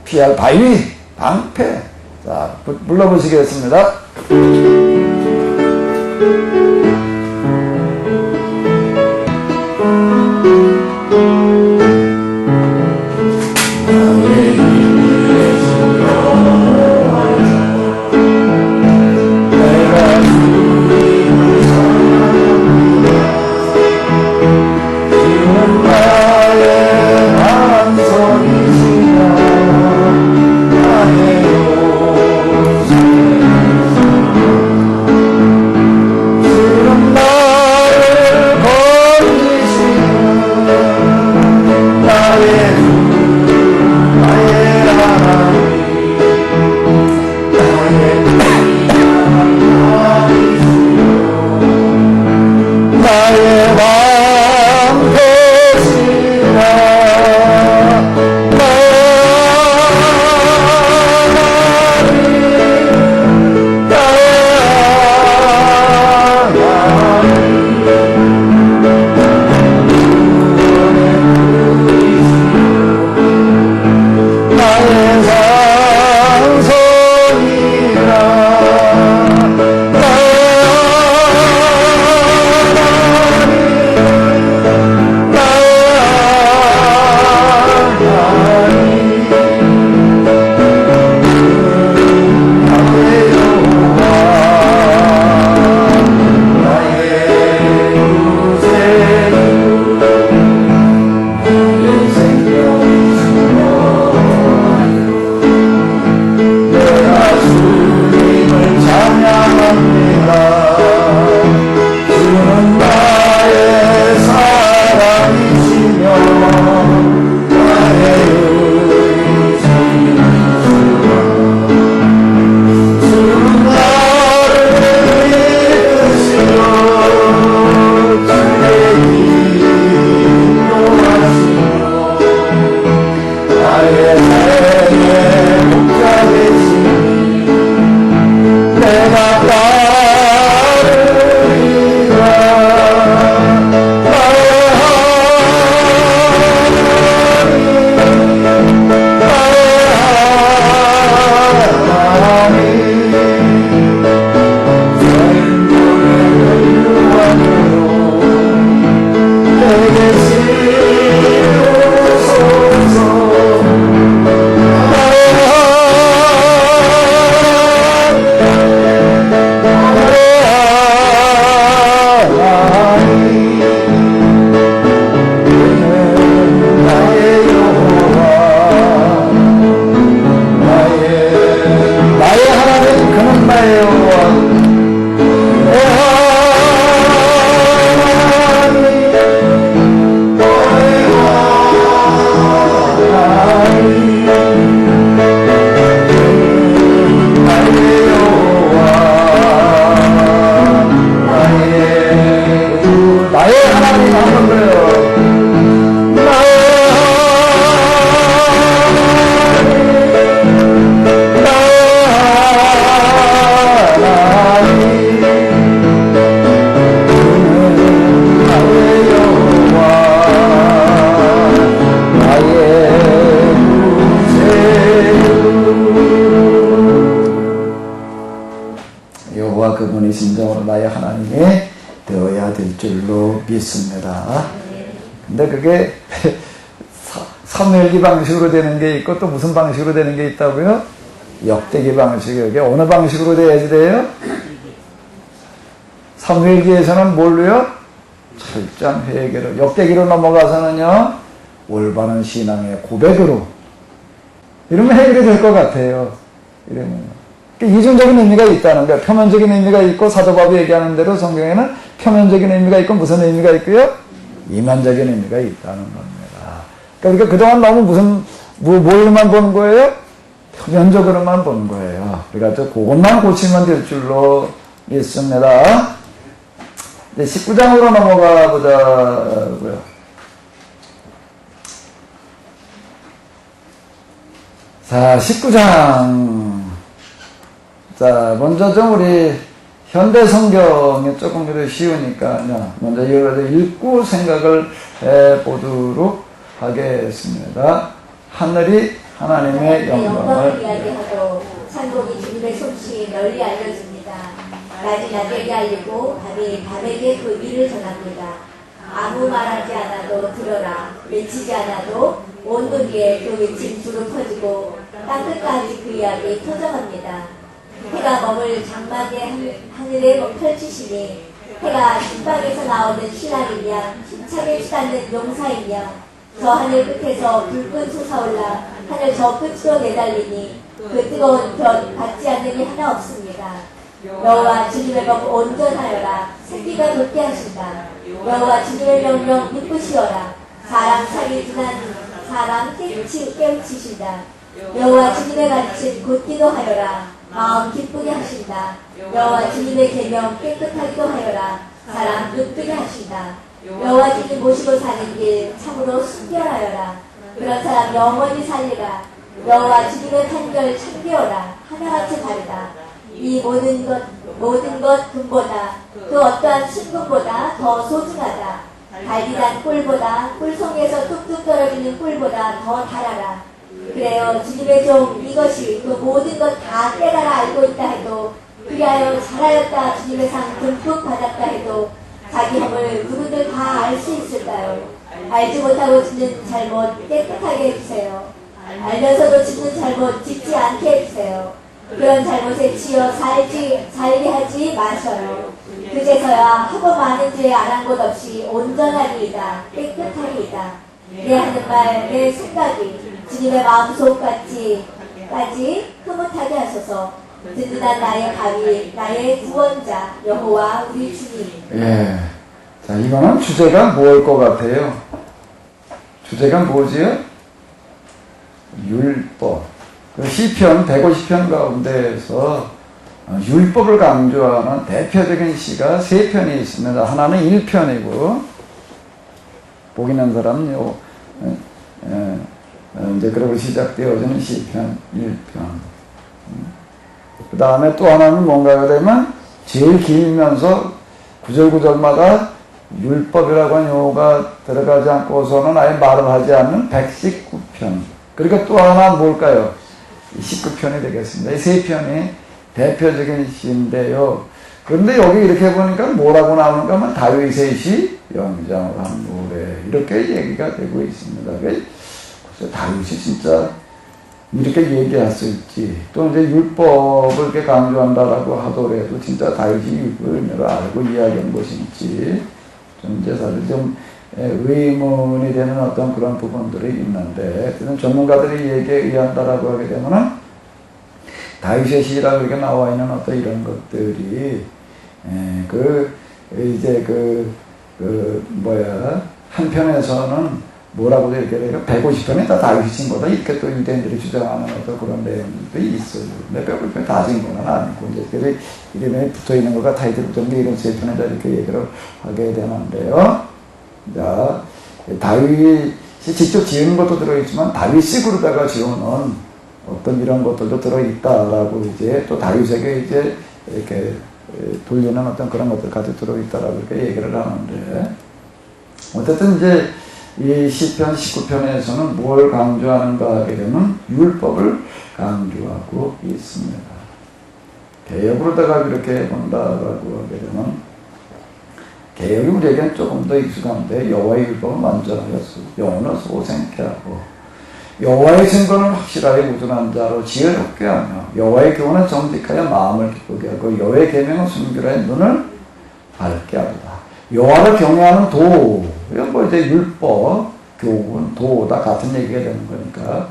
피할 바위, 방패. 자, 불러보시겠습니다. 여호와 그분이 진정으로 나의 하나님이 되어야 될 줄로 믿습니다. 근데 그게 사무엘기 방식으로 되는 게 있고 또 무슨 방식으로 되는 게 있다고요? 역대기 방식이요. 이게 어느 방식으로 돼야지 돼요? 사무엘기에서는 뭘로요? 철저한 회개로. 역대기로 넘어가서는요, 올바른 신앙의 고백으로. 이러면 해결이 될 것 같아요. 이러면. 이중적인 의미가 있다는 거예요. 표면적인 의미가 있고 사도바울이 얘기하는 대로 성경에는 표면적인 의미가 있고 무슨 의미가 있고요? 이면적인 의미가 있다는 겁니다. 그러니까 그동안 너무 뭘만 보는 거예요? 표면적으로만 보는 거예요. 그러니까 그것만 고치면 될 줄로 믿습니다. 이제 19장으로 넘어가 보자고요. 자, 19장. 자, 먼저 좀 우리 현대 성경이 조금 그래도 쉬우니까 먼저 읽고 생각을 해보도록 하겠습니다. 하늘이 하나님의 영광을 이야기하고 천국이 주님의 솜씨 널리 알려줍니다. 낮이 낮에게 알리고 밤이 밤에게 그 일을 전합니다. 아무 말하지 않아도 들어라. 외치지 않아도 온 도시에 그 외침 두루 퍼지고 땅끝까지 그 이야기 터져갑니다. 해가 머물 장막의 하늘에 펼치시니 해가 신방에서 나오는 신랑이냐 힘차게 치닫는 용사이냐 저 하늘 끝에서 불끈 솟아올라 하늘 저 끝으로 내달리니 그 뜨거운 볕 받지 않는 이 하나 없습니다. 여호와 주님의 법 온전하여라. 새끼가 돋게 하신다. 여호와 주님의 명령 믿으시어라. 사람 살이 둔한 사람 깨우치신다. 여호와 주님의 가르침 곧기도 하여라. 마음 기쁘게 하신다. 여호와 주님의 계명 깨끗하기도 하여라. 사람 눈뜨게 하신다. 여호와 주님 모시고 사는 길 참으로 순결하여라. 그런 사람 영원히 살리라. 여호와 주님의 판결 참되어라. 하나같이 다르다. 이 모든 것 금보다 그 어떠한 순금보다 더 소중하다. 달디단 꿀보다 꿀송이에서 뚝뚝 떨어지는 꿀보다 더 달아라. 그래요. 주님의 종 이것이 그 모든 것 다 깨달아 알고 있다 해도 그리하여 잘하였다 주님의 상 듬뿍 받았다 해도 자기 허물 그분들 다 알 수 있을까요? 알지 못하고 짓는 잘못 깨끗하게 해주세요. 알면서도 짓는 잘못 짓지 않게 해주세요. 그런 잘못에 치여 살게 하지 마셔요. 그제서야 하고 많은 죄 아랑곳 없이 온전하리이다. 깨끗하리이다. 내 하는 말, 내 생각이 주님의 마음속까지 흐뭇하게 하소서. 든든한 나의 가위, 나의 구원자 여호와 우리 주님. 예. 자, 이거는 주제가 뭘 것 같아요? 주제가 뭐지요? 율법. 그 시편 150편 가운데에서 율법을 강조하는 대표적인 시가 3편이 있습니다. 하나는 1편이고 복 있는 사람은 이제 그러고 시작되어지는 시편 1편. 그 다음에 또 하나는 뭔가가 되면 제일 길면서 구절구절마다 율법이라고 하는 용어가 들어가지 않고서는 아예 말을 하지 않는 119편. 그러니까 또 하나 뭘까요? 19편이 되겠습니다. 이 3편이 대표적인 시인데요. 그런데 여기 이렇게 보니까 뭐라고 나오는가 하면 다윗의 시, 영장을 한 노래 이렇게 얘기가 되고 있습니다. 그래서 다윗이 진짜 이렇게 얘기했을지 또 이제 율법을 이렇게 강조한다라고 하더라도 진짜 다윗이 율법을 얼마나 알고 이야기한 것인지 좀 이제 사실 좀 의문이 되는 어떤 그런 부분들이 있는데 전문가들이 얘기에 의한다라고 하게 되면은 다윗의 시라고 이렇게 나와 있는 어떤 이런 것들이 한편에서는 뭐라고 이렇게 돼요? 150편이 다 다윗이 진 거다. 이렇게 또 유대인들이 주장하는 어떤 그런 내용들도 있어요. 근데 150편이 다 진 건 아니고, 이제 그 이름에 붙어 있는 거가 타이틀 붙어 있는 게 이런 3편에다 이렇게 얘기를 하게 되는데요. 자, 다윗이 직접 지은 것도 들어있지만, 다윗이 그러다가 지어놓은 어떤 이런 것들도 들어있다라고 이제 또 다윗에게 이제 이렇게 돌리는 어떤 그런 것들까지 들어있다라고 이렇게 얘기를 하는데, 어쨌든 이제 이 시편 19편에서는 뭘 강조하는가 하게 되면 율법을 강조하고 있습니다. 개혁으로다가 이렇게 본다라고 하게 되면 개혁이 우리에겐 조금 더 익숙한데 여호와의 율법은 완전하였소. 영혼을 소생케 하고 여호와의 증거는 확실하게 우둔한 자로 지혜롭게 하며 여호와의 교훈은 정직하여 마음을 기쁘게 하고 여호와의 계명은 순결하여 눈을 밝게 하도다. 여호와를 경외하는 도, 이건 뭐 이제 율법, 교훈, 도 다 같은 얘기가 되는 거니까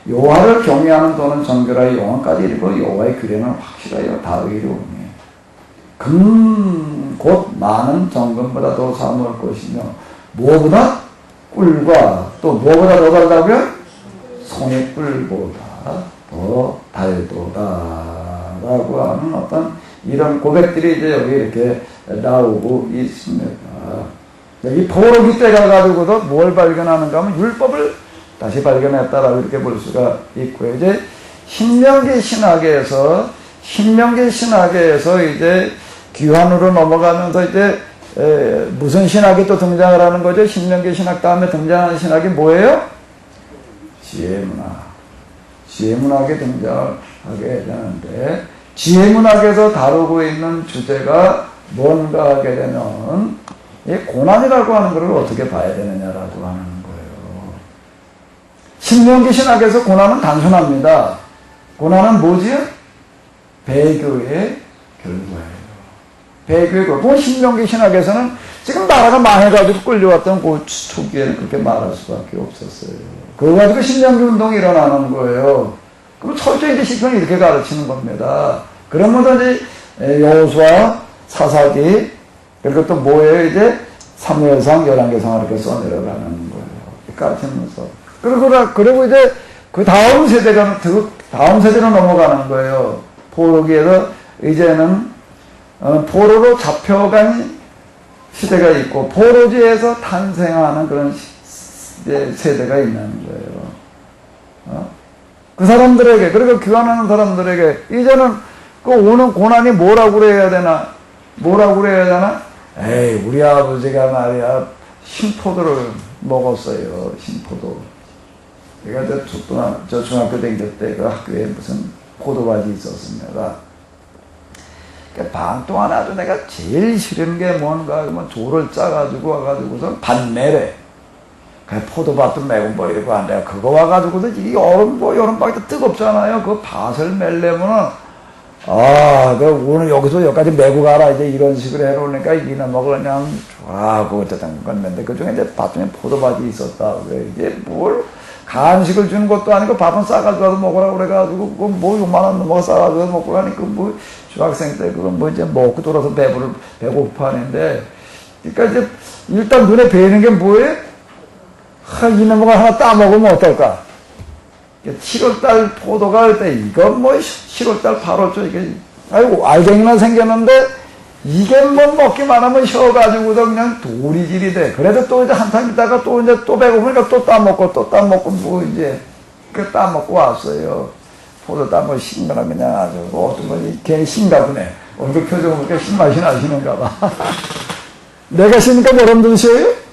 여호와를 경외하는 도는 정결하여 영원까지 이르고 여호와의 규례는 확실하여 다 의로우니 금 곧 많은 정금보다 더 사모할 것이며 무엇보다 꿀과 또 무엇보다 더 달다고요? 손의 꿀보다 더 달도다 라고 하는 어떤 이런 고백들이 이제 여기 이렇게 나오고 있습니다. 이 포로기 때 가가지고도 뭘 발견하는가 하면 율법을 다시 발견했다라고 이렇게 볼 수가 있고요. 이제 신명기 신학에서 이제 귀환으로 넘어가면서 이제 무슨 신학이 또 등장을 하는 거죠? 신명기 신학 다음에 등장하는 신학이 뭐예요? 지혜문학. 지혜문학이 등장하게 되는데 지혜문학에서 다루고 있는 주제가 뭔가 하게 되면 이 고난이라고 하는 것을 어떻게 봐야 되느냐라고 하는 거예요. 신명기 신학에서 고난은 단순합니다. 고난은 뭐지요? 배교의 결과예요. 배교의 결과. 신명기 신학에서는 지금 나라가 망해가지고 끌려왔던 그 초기에는 그렇게 말할 수밖에 없었어요. 그거 가지고 신명기 운동이 일어나는 거예요. 그럼 철저히 이제 시편이 이렇게 가르치는 겁니다. 그러면서 이제 여호수아, 사사기, 그리고 또 뭐예요? 이제 사무엘상, 열왕기상 이렇게 써내려가는 거예요. 가르치면서. 그리고 이제 그 다음 세대로 넘어가는 거예요. 포로기에서 이제는 포로로 잡혀간 시대가 있고 포로지에서 탄생하는 그런 세대가 있는 거예요. 그 사람들에게, 그리고 귀환하는 사람들에게 이제는 그 오는 고난이 뭐라고 그래야 되나? 에이, 우리 아버지가 말이야 신포도를 먹었어요. 신포도. 제가 저 중학교 다닐 때 그 학교에 무슨 포도밭이 있었습니다. 반 동안 아주 내가 제일 싫은 게 뭔가 하면 조를 짜가지고 와가지고서 밭매래. 포도밭도 메고 버리고 한데 그거 와가지고서 이 여름방이 뜨겁잖아요. 그 밭을 멜려면은 오늘 여기서 여기까지 메고 가라 이제 이런 식으로 해놓으니까 이놈하고 그냥 좋아하고 어쨌든 건데 그 중에 이제 밭 중에 포도밭이 있었다. 왜 이제 뭘 간식을 주는 것도 아니고 밥은 싸가지고 와서 먹으라고 그래가지고 그거 뭐 요만한 놈가 싸가지고 먹고 가니까 뭐 중학생 때 그건 뭐 이제 먹고 돌아서 배고파 하는데 그러니까 이제 일단 눈에 배이는 게 뭐예요? 이놈가 하나 따먹으면 어떨까? 7월달 포도가 할 때 이건 뭐 7월달 8월초 이게 아이고 알갱이만 생겼는데 이게 뭐 먹기만 하면 쉬어가지고도 그냥 도리질이 돼. 그래도 또 이제 한참 있다가 또 이제 또 배고프니까 또 따먹고 뭐 이제 그 따먹고 왔어요. 포도 따먹고 신거나 그냥 아주 어떤 분이 괜히 신가 보네. 얼굴 표정 보니까 신맛이 나시는가 봐. 내가 신니까 여러분들 쉬어요?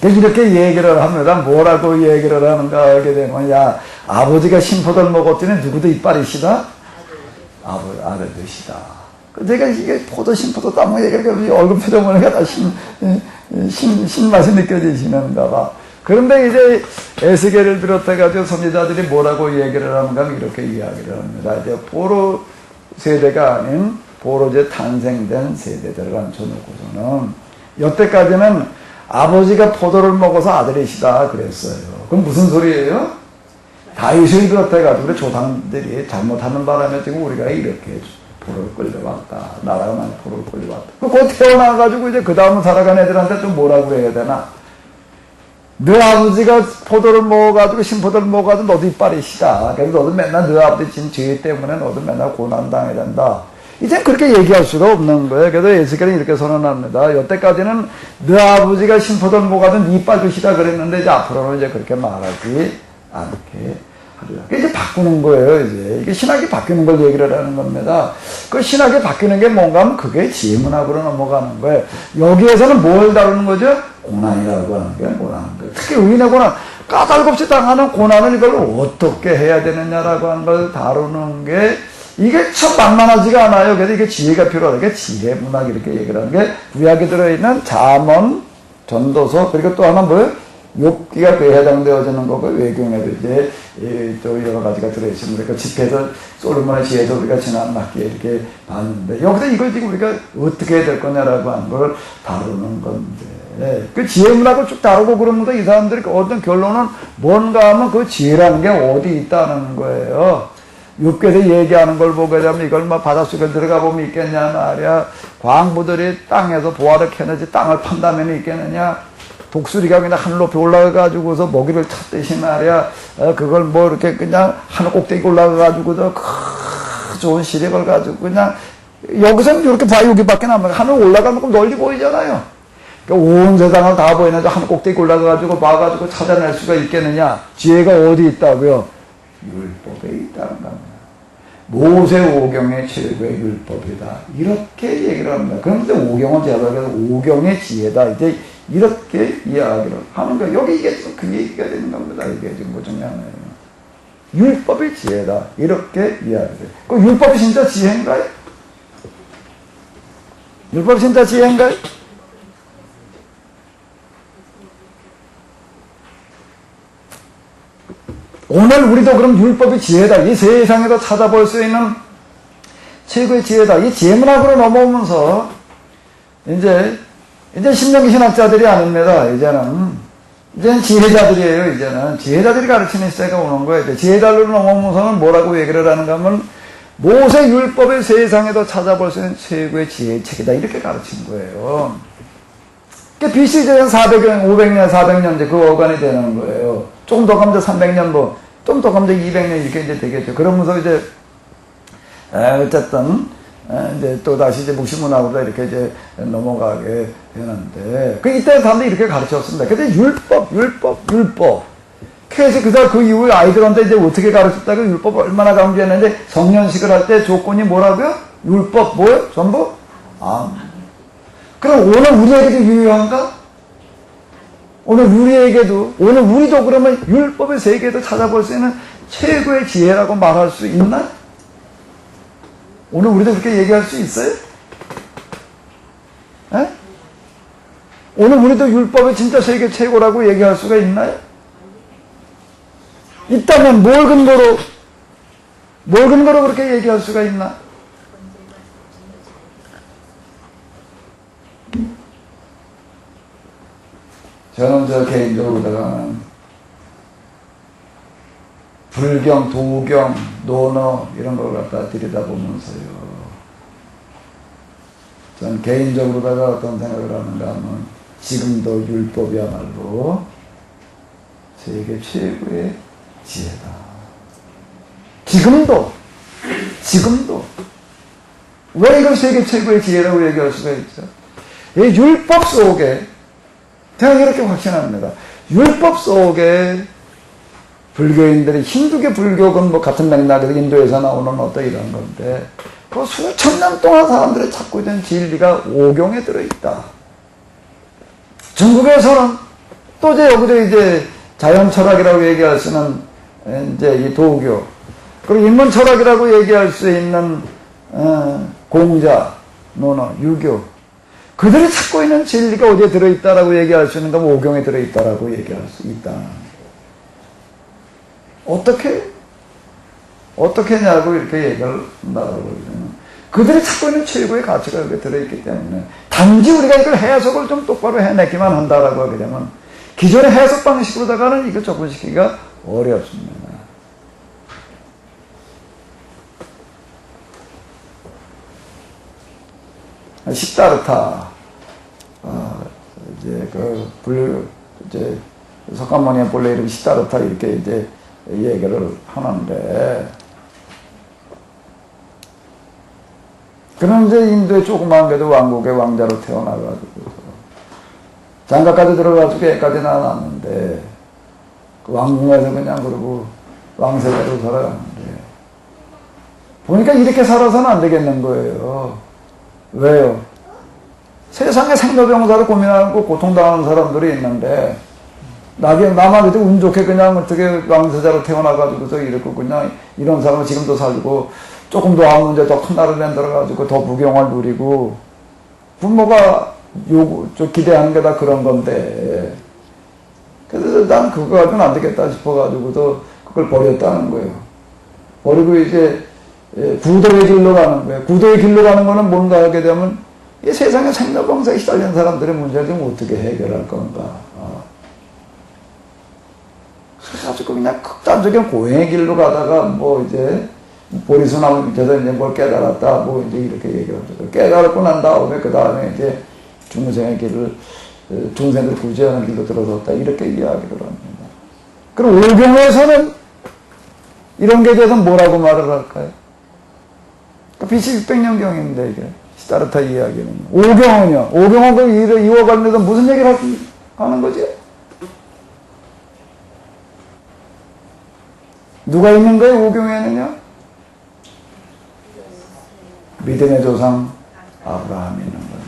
이렇게 얘기를 합니다. 뭐라고 얘기를 하는가 하게 되면, 야, 아버지가 신포도를 먹었더니 누구도 이빨이 시다? 아들도 내가 이게 포도, 신포도 따먹는 얘기를 얼굴 표정 보니까 다 신맛이 느껴지시는가 봐. 그런데 이제 에스겔을 비롯해가지고 선지자들이 뭐라고 얘기를 하는가 이렇게 이야기를 합니다. 이제 포로 세대가 아닌 포로제 탄생된 세대들을 앉혀놓고서는 여태까지는 아버지가 포도를 먹어서 아들이시다 그랬어요. 그럼 무슨 소리예요? 다윗을 비롯해가지고 조상들이 잘못하는 바람에 지금 우리가 이렇게 포로를 끌려왔다. 나라가 많이 포로를 끌려왔다. 곧 태어나가지고 이제 그 다음 살아간 애들한테 좀 뭐라고 해야 되나? 너 아버지가 포도를 먹어가지고 신포도를 먹어가지고 너도 이빨이 시다. 그래서 너도 맨날 너 아버지 지금 죄 때문에 너도 맨날 고난당해야 된다. 이제 그렇게 얘기할 수가 없는 거예요. 그래서 에스겔은 이렇게 선언합니다. 여태까지는 너 아버지가 신포도를 먹어가지고 네 이빨 주시다 그랬는데 이제 앞으로는 이제 그렇게 말하지 않게 하리라. 이제 바꾸는 거예요. 이게 신학이 바뀌는 걸 얘기를 하는 겁니다. 그 신학이 바뀌는 게 뭔가 하면 그게 지혜문학으로 넘어가는 거예요. 여기에서는 뭘 다루는 거죠? 고난이라고 하는 게 뭐라는 거예요. 특히 의인의 고난, 까닭없이 당하는 고난을 이걸 어떻게 해야 되느냐라고 하는 걸 다루는 게 이게 참 만만하지가 않아요. 그래서 이게 지혜가 필요하다. 이게 지혜 문학 이렇게 얘기를 하는 게 구약에 들어있는 잠언, 전도서, 그리고 또 하나 뭐예요? 욥기가 그에 해당되어지는 거고, 외경에도 이제 또 여러 가지가 들어있습니다. 그러니까 집에서 솔로몬의 지혜도 우리가 지난 학기에 이렇게 봤는데, 여기서 이걸 지금 우리가 어떻게 해야 될 거냐라고 하는 걸 다루는 건데, 그 지혜 문학을 쭉 다루고 그러면서 이 사람들이 어떤 결론은 뭔가 하면 그 지혜라는 게 어디 있다는 거예요. 욥기에서 얘기하는 걸 보게 되면 이걸 뭐 바닷속에 들어가 보면 있겠냐 말이야. 광부들이 땅에서 보화를 캐내지 땅을 판다면 있겠느냐. 독수리가 그냥 하늘 높이 올라가가지고서 먹이를 찾듯이 말이야. 그걸 뭐 이렇게 그냥 하늘 꼭대기 올라가가지고서 좋은 시력을 가지고 그냥 여기서는 이렇게 봐 여기밖에 안 보여. 하늘 올라가면 널리 보이잖아요. 그러니까 온 세상을 다 보이는데 하늘 꼭대기 올라가가지고 봐가지고 찾아낼 수가 있겠느냐. 지혜가 어디 있다고요? 율법에 있다는 겁니다. 모세오경의 최고의 율법이다. 이렇게 얘기를 합니다. 그런데 오경은 제가 그래서 오경의 지혜다. 이제 이렇게 이야기를 하는 거예요. 여기 이게 그 얘기가 되는 겁니다. 이게 지금 뭐 중요한 거예요. 율법이 지혜다. 이렇게 이야기해요. 그 율법이 진짜 지혜인가요? 율법이 진짜 지혜인가요? 오늘 우리도 그럼 율법이 지혜다. 이 세상에서 찾아볼 수 있는 최고의 지혜다. 이 지혜문학으로 넘어오면서 이제 신명기 신학자들이 아닙니다. 이제는 지혜자들이에요. 이제는 지혜자들이 가르치는 시대가 오는 거예요. 이제 지혜자로 넘어오면서는 뭐라고 얘기를 하는가 하면 모세 율법의 세상에서 찾아볼 수 있는 최고의 지혜의 책이다. 이렇게 가르친 거예요. 그러니까 BC 이제 400년, 500년, 400년 이제 그 어간이 되는 거예요. 조금 더 가면 300년 뭐, 좀 더 가면 200년 이렇게 이제 되겠죠. 그러면서 이제, 어쨌든, 이제 또 다시 이제 묵시문학으로 이렇게 이제 넘어가게 되는데, 이때 사람들이 이렇게 가르쳤습니다. 근데 율법. 그래서 그 이후에 아이들한테 이제 어떻게 가르쳤다고 율법을 얼마나 강조했는데, 성년식을 할 때 조건이 뭐라고요? 율법, 뭐요? 전부? 그럼 오늘 우리에게도 유효한가? 오늘 우리도 그러면 율법의 세계에도 찾아볼 수 있는 최고의 지혜라고 말할 수 있나? 오늘 우리도 그렇게 얘기할 수 있어요? 에? 오늘 우리도 율법의 진짜 세계 최고라고 얘기할 수가 있나요? 있다면 뭘 근거로 그렇게 얘기할 수가 있나? 저는 개인적으로다가 불경, 도경, 논어 이런 걸 갖다 들여다보면서요. 저는 개인적으로다가 어떤 생각을 하는가 하면 지금도 율법이야말로 세계 최고의 지혜다. 지금도 왜 이걸 세계 최고의 지혜라고 얘기할 수가 있죠? 이 율법 속에 제가 이렇게 확신합니다. 율법 속에 불교인들이 힌두교 불교건 뭐 같은 맥락에서 인도에서 나오는 어떤 이런 건데 그 수천 년 동안 사람들이 찾고 있는 진리가 오경에 들어있다. 중국에서는 또 이제 여기서 이제 자연 철학이라고 얘기할 수 있는 이제 이 도교 그리고 인문 철학이라고 얘기할 수 있는 공자, 논어, 유교 그들이 찾고 있는 진리가 어디에 들어있다라고 얘기할 수 있는가? 오경에 들어있다라고 얘기할 수 있다. 어떻게 하냐고 이렇게 얘기를 한다고 그들이 찾고 있는 최고의 가치가 여기에 들어있기 때문에 단지 우리가 이걸 해석을 좀 똑바로 해내기만 한다라고 하게 되면 기존의 해석 방식으로다가는 이걸 접근시키기가 어렵습니다. 시다르타 이제 석가모니의 본래 이름 시다르타 이렇게 이제 얘기를 하는데 그는 이제 인도의 조그마한 게도 왕국의 왕자로 태어나가지고 장가까지 들어가지고 애까지 낳았는데 그 왕궁에서 그냥 그러고 왕세자로 살아가는데 보니까 이렇게 살아서는 안 되겠는 거예요. 왜요? 세상에 생로병사를 고민하고 고통당하는 사람들이 있는데 나만 그때 운 좋게 그냥 어떻게 왕세자로 태어나가지고서 이렇게 그냥 이런 사람은 지금도 살고 조금 더 아무 문제 더 큰 나라를 만들어가지고 더 부경을 누리고 부모가 기대하는 게 다 그런 건데 그래서 난 그거 가지고는 안 되겠다 싶어가지고도 그걸 버렸다는 거예요. 버리고 이제 구도의 길로 가는 거예요. 구도의 길로 가는 거는 뭔가 하게 되면 이 세상에 생로병사에 시달리는 사람들의 문제를 좀 어떻게 해결할 건가. 그래가지고 그냥 극단적인 고행의 길로 가다가 뭐 이제 보리수나무 밑에서 이제 뭘 깨달았다 뭐 이제 이렇게 얘기하죠. 깨달고 난 다음에 그 다음에 이제 중생의 길을 중생들 구제하는 길로 들어섰다 이렇게 이야기를 합니다. 그럼 오경에서는 이런 게 대해서 뭐라고 말을 할까요? BC 600년경인데 이게 시타르타 이야기는 오경은요. 오경은 그 이와 관련해서 무슨 얘기를 하는 거지? 누가 있는 거예요? 오경에는요? 믿음의 조상 아브라함이 있는 겁니다.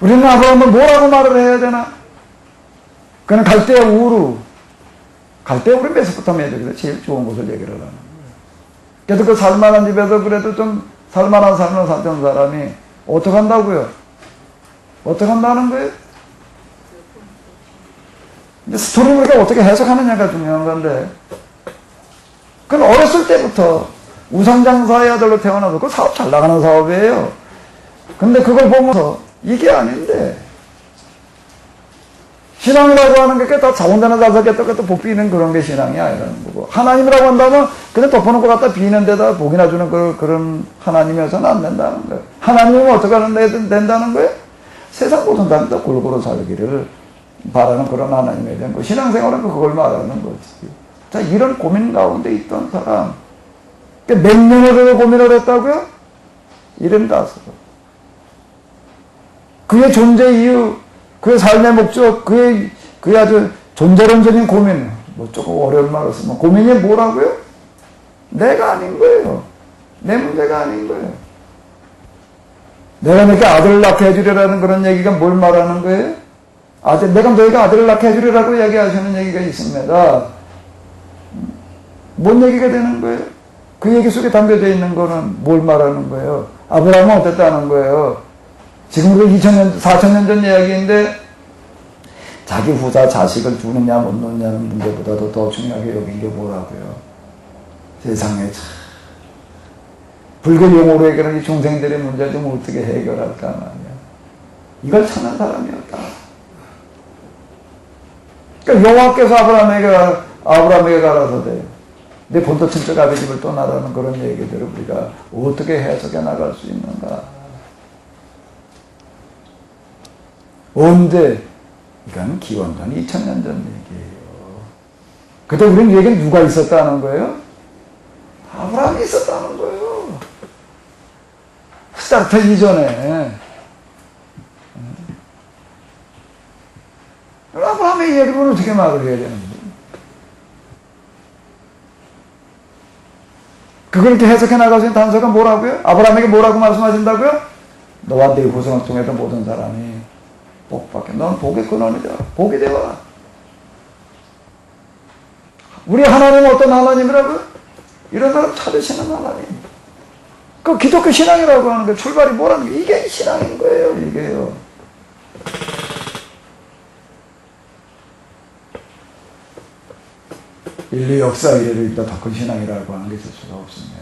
우리는 아브라함은 뭐라고 말을 해야 되나? 그는 갈대아 우루. 갈대아 우루 메소포타미아에서 제일 좋은 곳을 얘기를 하는 거예요. 그래도 그 살만한 집에서 그래도 좀 살만한 삶을 살던 사람이 어떻게 한다고요? 어떻게 한다는 거예요? 근데 스토리를 우리가 어떻게 해석하느냐가 중요한 건데 그건 어렸을 때부터 우상장사의 아들로 태어나서 그 사업 잘 나가는 사업이에요. 근데 그걸 보면서 이게 아닌데 신앙이라고 하는 게 다 자본되는 자석에 또 복비는 그런 게 신앙이 아니라는 거고 하나님이라고 한다면 그냥 덮어놓고 갖다 비는 데다 복이나 주는 그런 하나님이어서는 안 된다는 거예요. 하나님은 어떻게 하는 된다는 거예요? 세상 모든 사람이 다 골고루 살기를 바라는 그런 하나님에 대한 거. 신앙생활은 그걸 말하는 거지. 자, 이런 고민 가운데 있던 사람 몇 년을 고민을 했다고요? 75. 그의 존재 이유, 그의 삶의 목적, 그의 아주 존재론적인 고민, 뭐 조금 어려운 말을 쓰면 고민이 뭐라고요? 내가 아닌 거예요. 내 문제가 아닌 거예요. 내가 너에게 아들을 낳게 해주려라는 그런 얘기가 뭘 말하는 거예요? 내가 너에게 아들을 낳게 해주려라고 얘기하시는 얘기가 있습니다. 뭔 얘기가 되는 거예요? 그 얘기 속에 담겨져 있는 거는 뭘 말하는 거예요? 아브라함은 어땠다는 거예요? 지금 그 4,000년 전 이야기인데 자기 후자 자식을 두느냐 못 놓느냐는 문제보다도 더 중요하게 여긴 게 뭐라고요? 세상에 참 불교 용어로 얘기하는 이 중생들의 문제 좀 어떻게 해결할까 말이야. 이걸 찾는 사람이었다. 그러니까 여호와께서 아브라함에게 가라사대 내 본토 친척 아비 집을 떠나라는 그런 얘기들을 우리가 어떻게 해석해 나갈 수 있는가? 언제? 이건 기원전 2000년 전 얘기예요. 그때 우리는 얘기는 누가 있었다는 거예요? 아브라함이 있었다는 거예요. 스타트 이전에. 아브라함의 이야기를 어떻게 말을 해야 되는 거예요? 그걸 이렇게 해석해 나갈 수 있는 단서가 뭐라고요? 아브라함에게 뭐라고 말씀하신다고요? 너와 네 후손을 통해서 모든 사람이 복받게. 넌 복의 근원이다. 복이 되어라. 우리 하나님은 어떤 하나님이라고요? 이런 사람 찾으시는 하나님. 그 기독교 신앙이라고 하는 게 출발이 뭐라는 게 이게 신앙인 거예요. 이게요. 인류 역사 이래로 있다 더 큰 신앙이라고 하는 게 있을 수가 없습니다.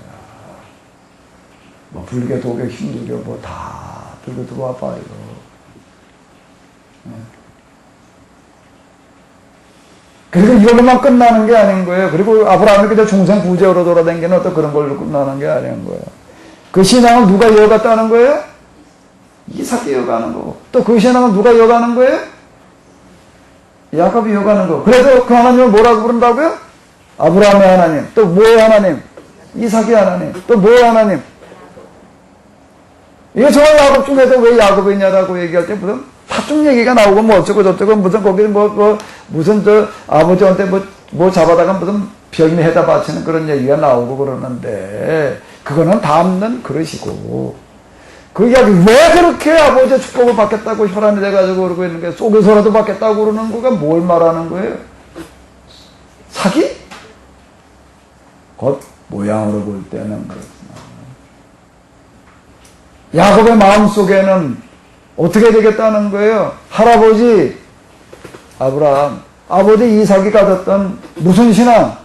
뭐 불교, 도교, 힌두교 뭐 다 들고 들어와 봐요. 그리고 이걸로만 끝나는 게 아닌 거예요. 그리고 아브라함이 그저 중생 구제로 돌아다니는 어떤 그런 걸로 끝나는 게 아닌 거예요. 그 신앙을 누가 이어갔다는 거예요? 이삭이 이어가는 거고. 또 그 신앙을 누가 이어가는 거예요? 야곱이 이어가는 거. 그래서 그 하나님을 뭐라고 부른다고요? 아브라함의 하나님. 또 뭐의 하나님? 이삭의 하나님. 또 뭐의 하나님? 이게 정말 야곱 중에서 왜 야곱이냐라고 얘기할 때 무슨 파충 얘기가 나오고 뭐 어쩌고 저쩌고 무슨 거기 무슨 저 아버지한테 뭐 잡아다가 무슨 별미해다 바치는 그런 얘기가 나오고 그러는데 그거는 다 없는 그릇이고 그 이야기 왜 그렇게 아버지의 축복을 받겠다고 혈안이 돼가지고 그러고 있는 게 속에서라도 받겠다고 그러는 거가 뭘 말하는 거예요? 사기? 겉 모양으로 볼 때는 그렇구나. 야곱의 마음속에는 어떻게 되겠다는 거예요? 할아버지 아브라함, 아버지 이삭이 가졌던 무슨 신앙?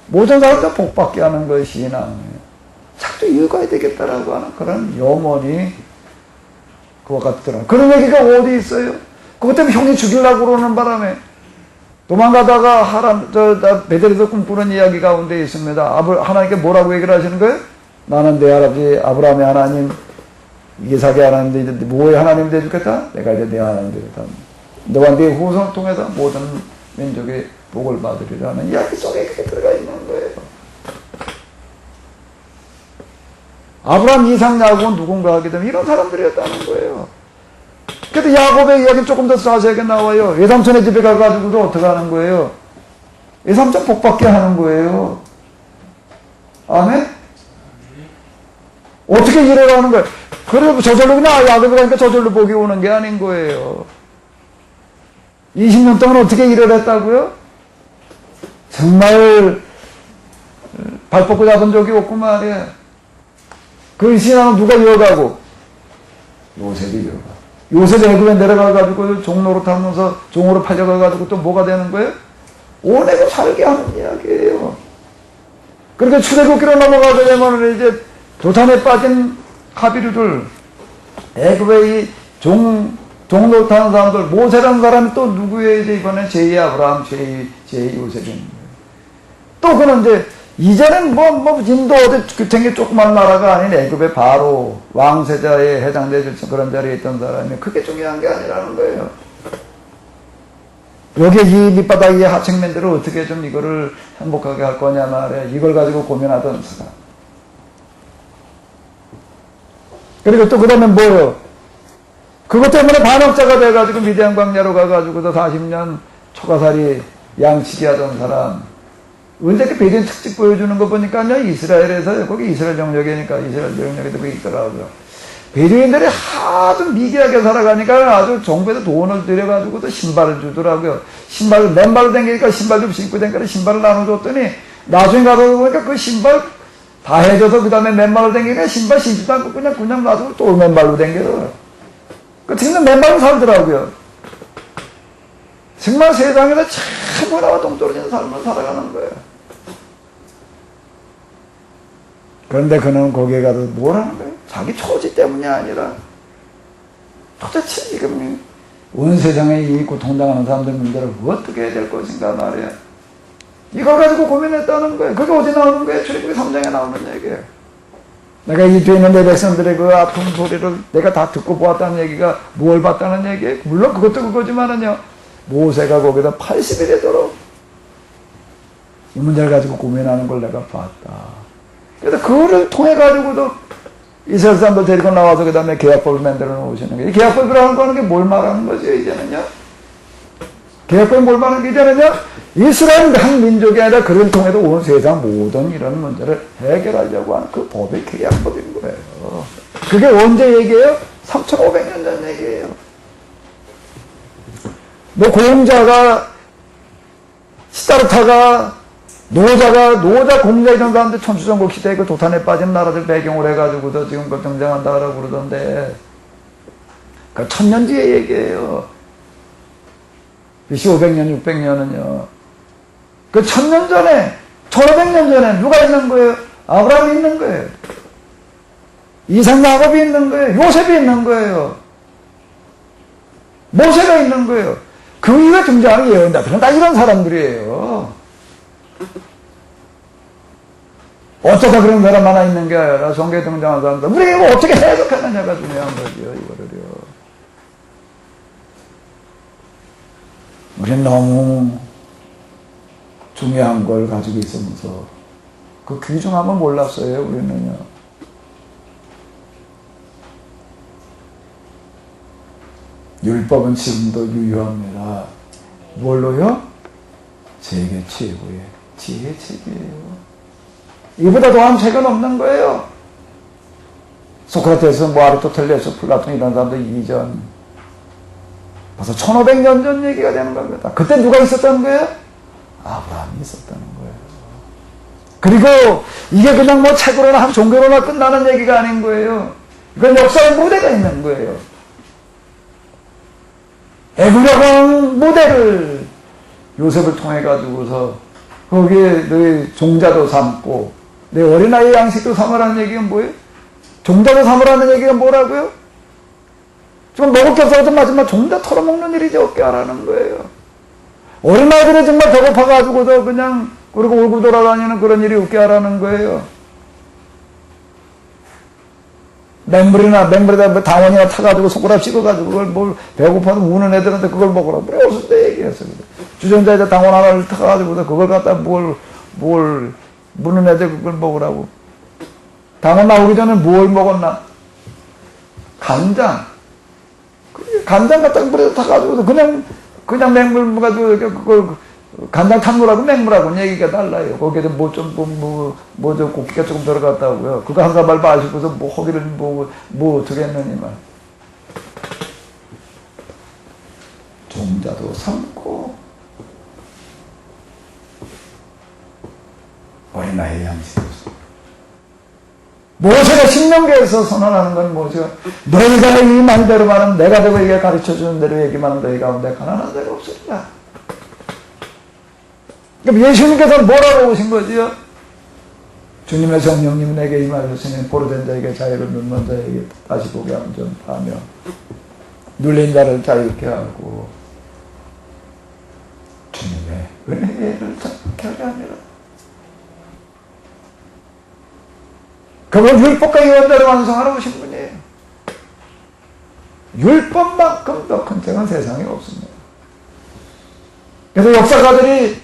모든 사람들 복받게 하는 것이 신앙이에요. 자꾸 이어가야 되겠다라고 하는 그런 염원이 그와 같더라. 그런 얘기가 어디 있어요? 그것 때문에 형이 죽이려고 그러는 바람에 도망가다가 베델에서 꿈꾸는 이야기 가운데 있습니다. 하나님께 뭐라고 얘기를 하시는 거예요? 나는 내 할아버지 아브라함의 하나님, 이삭의 하나님, 뭐의 하나님 되겠다? 내가 이제 내 하나님 되겠다. 너와 네 후손을 통해서 모든 민족의 복을 받으리라는 이야기 속에 그게 들어가 있는 거예요. 아브라함, 이삭, 야곱은 누군가 하게 되면 이런 사람들이었다는 거예요. 그래도 야곱의 이야기는 조금 더 자세하게 나와요. 외삼촌의 집에 가가지고도 어떻게 하는 거예요? 외삼촌 복받게 하는 거예요. 아멘? 어떻게 일어나는 거예요? 그리고 저절로 그냥 야곱이 가니까 저절로 복이 오는 게 아닌 거예요. 20년 동안 어떻게 일을 했다고요? 정말 발 뻗고 잡은 적이 없고 말이야. 그 신앙은 누가 이어가고? 요셉이 이어가. 요셉이 애굽에 내려가가지고 종로로 타면서 종으로 팔려가가지고 또 뭐가 되는 거예요? 오내고 살게 하는 이야기예요. 그렇게 출애굽기로 넘어가게 되면 이제 도탄에 빠진 하비류들, 애굽의 이 종로 타는 사람들, 모세라는 사람이 또 누구예요? 이제 이번에 제2 아브라함, 제2 요셉인 거예요. 또 그는 이제는 인도 어디 규탱이 조그만 나라가 아닌 애굽의 바로 왕세자에 해당될 그런 자리에 있던 사람이 그게 중요한 게 아니라는 거예요. 여기에 이 밑바닥의 하층면들을 어떻게 좀 이거를 행복하게 할 거냐 말이야. 이걸 가지고 고민하던 사람. 그리고 또 그 다음에 뭐예요? 그것 때문에 반역자가 돼가지고 미디안 광야로 가가지고도 40년 초가살이 양치기 하던 사람. 언제 그 베드인 특집 보여주는 거 보니까요, 이스라엘에서, 거기 이스라엘 영역이니까 이스라엘 영역에도 그게 있더라고요. 베드인들이 하도 미개하게 살아가니까 아주 정부에서 돈을 들여가지고도 신발을 주더라고요. 신발을, 맨발로 댕기니까 신발 좀 신고 댕기니까 신발을 나눠줬더니, 나중에 가서 보니까 그 신발 다 해줘서 그 다음에 맨발로 댕기니까 신발 신지도 않고 그냥 놔두고 또 맨발로 댕겨요. 그 지금 맨발로 살더라고요. 정말 세상에서 참 문화와 동떨어진 삶을 살아가는 거예요. 그런데 그는 거기에 가서 뭘 하는 거예요? 자기 처지 때문이 아니라 도대체 지금 온 세상에 이 고통당하는 사람들 문제를 어떻게 해야 될 것인가 말이야. 이걸 가지고 고민했다는 거예요. 그게 어디 나오는 거예요? 출애굽기 3장에 나오는 얘기예요. 내가 이 뒤에 있는 내 백성들의 그 아픈 소리를 내가 다 듣고 보았다는 얘기가 뭘 봤다는 얘기예요? 물론 그것도 그거지만은요. 모세가 거기다 80일 되도록 이 문제를 가지고 고민하는 걸 내가 봤다. 그래서 그거를 통해 가지고도 이스라엘 사람들 데리고 나와서 그 다음에 계약법을 만들어 놓으시는 거예요. 이 계약법이라는 거 하는 게 뭘 말하는 거죠, 이제는요? 계약법이 뭘 말하는 게 이제는요? 이스라엘 한 민족이 아니라 그를 통해서 온 세상 모든 이런 문제를 해결하려고 하는 그 법의 계약법인 거예요. 그게 언제 얘기예요? 3,500년 전 얘기예요. 너 공자가, 시다르타가, 노자 공자 이런 사람들 천추전국 시대에 그 도탄에 빠진 나라들 배경으로 해가지고도 지금 그 등장한다라고 그러던데, 그 1000년 뒤의 얘기예요. BC 500년, 600년은요. 그 1000년 전에, 1500년 전에 누가 있는 거예요? 아브라함이 있는 거예요. 이삭 야곱이 있는 거예요. 요셉이 있는 거예요. 모세가 있는 거예요. 그 이후에 등장하는 예언자들은 다 이런 사람들이에요. 어쩌다 그런 사람 하나 있는 게 아니라 성경에 등장한 사람들. 우리가 이거 어떻게 해석하느냐가 중요한 거죠, 이거를요. 우리는 너무 중요한 걸 가지고 있으면서 그 귀중함을 몰랐어요, 우리는요. 율법은 지금도 유효합니다. 뭘로요? 세계 최고의 지혜책이에요. 이보다 더한 책은 없는 거예요. 소크라테스, 뭐 아리스토텔레스, 플라톤 이런 사람들 이전 벌써 1500년 전 얘기가 되는 겁니다. 그때 누가 있었다는 거예요? 아브라함이 있었다는 거예요. 그리고 이게 그냥 뭐 책으로나 한 종교로나 끝나는 얘기가 아닌 거예요. 이건 역사의 무대가 있는 거예요. 애굽의 무대를 요셉을 통해 가지고서 거기에 너희 종자도 삼고 내 어린아이의 양식도 삼으라는 얘기가 뭐예요? 종자도 삼으라는 얘기가 뭐라고요? 좀 먹을 게 없어서 마지막 종자 털어먹는 일이 없게 하라는 거예요. 어린아이들이 정말 배고파가지고도 그냥 그리고 울고 돌아다니는 그런 일이 없게 하라는 거예요. 맹물에다 당원이나 타가지고 손가락 씹어가지고 그걸 뭘 배고파서 우는 애들한테 그걸 먹으라고 그래. 없을 때 얘기했어요. 주전자에다 당원 하나를 타가지고도 그걸 갖다 뭘 무는 애들 그걸 먹으라고. 당원 나오기 전에 뭘 먹었나? 간장. 간장 갖다 물에다 타가지고도 그냥 맹물 가지고 그걸 간장 탄 거라고 맹물하고는 얘기가 달라요. 거기에 뭐 좀 고기가 조금 들어갔다고요. 그거 한 사발 마시고서 뭐 허기를 뭐 어떻게 했느니만. 종자도 삼고 어린아이의 양식도 삼고. 모세가 신명기에서 선언하는 건 뭐죠? 너희가 이 말대로 말하면 내가 되고 이게 가르쳐주는 대로 얘기만 하면 너희 가운데 가난한 자가 없으리라. 그럼 예수님께서는 뭐라고 오신 거지요? 주님의 성령님 내게 임하셨으니 보로된 자에게 자유를 눈먼 자에게 다시 보게 하면 전파하며 눌린 자를 자유케 하고 주님의 은혜를 찾게 하게 합니다. 그걸 율법과 예언대로 완성하러 오신 분이에요. 율법만큼 더 큰 책은 세상에 없습니다. 그래서 역사가들이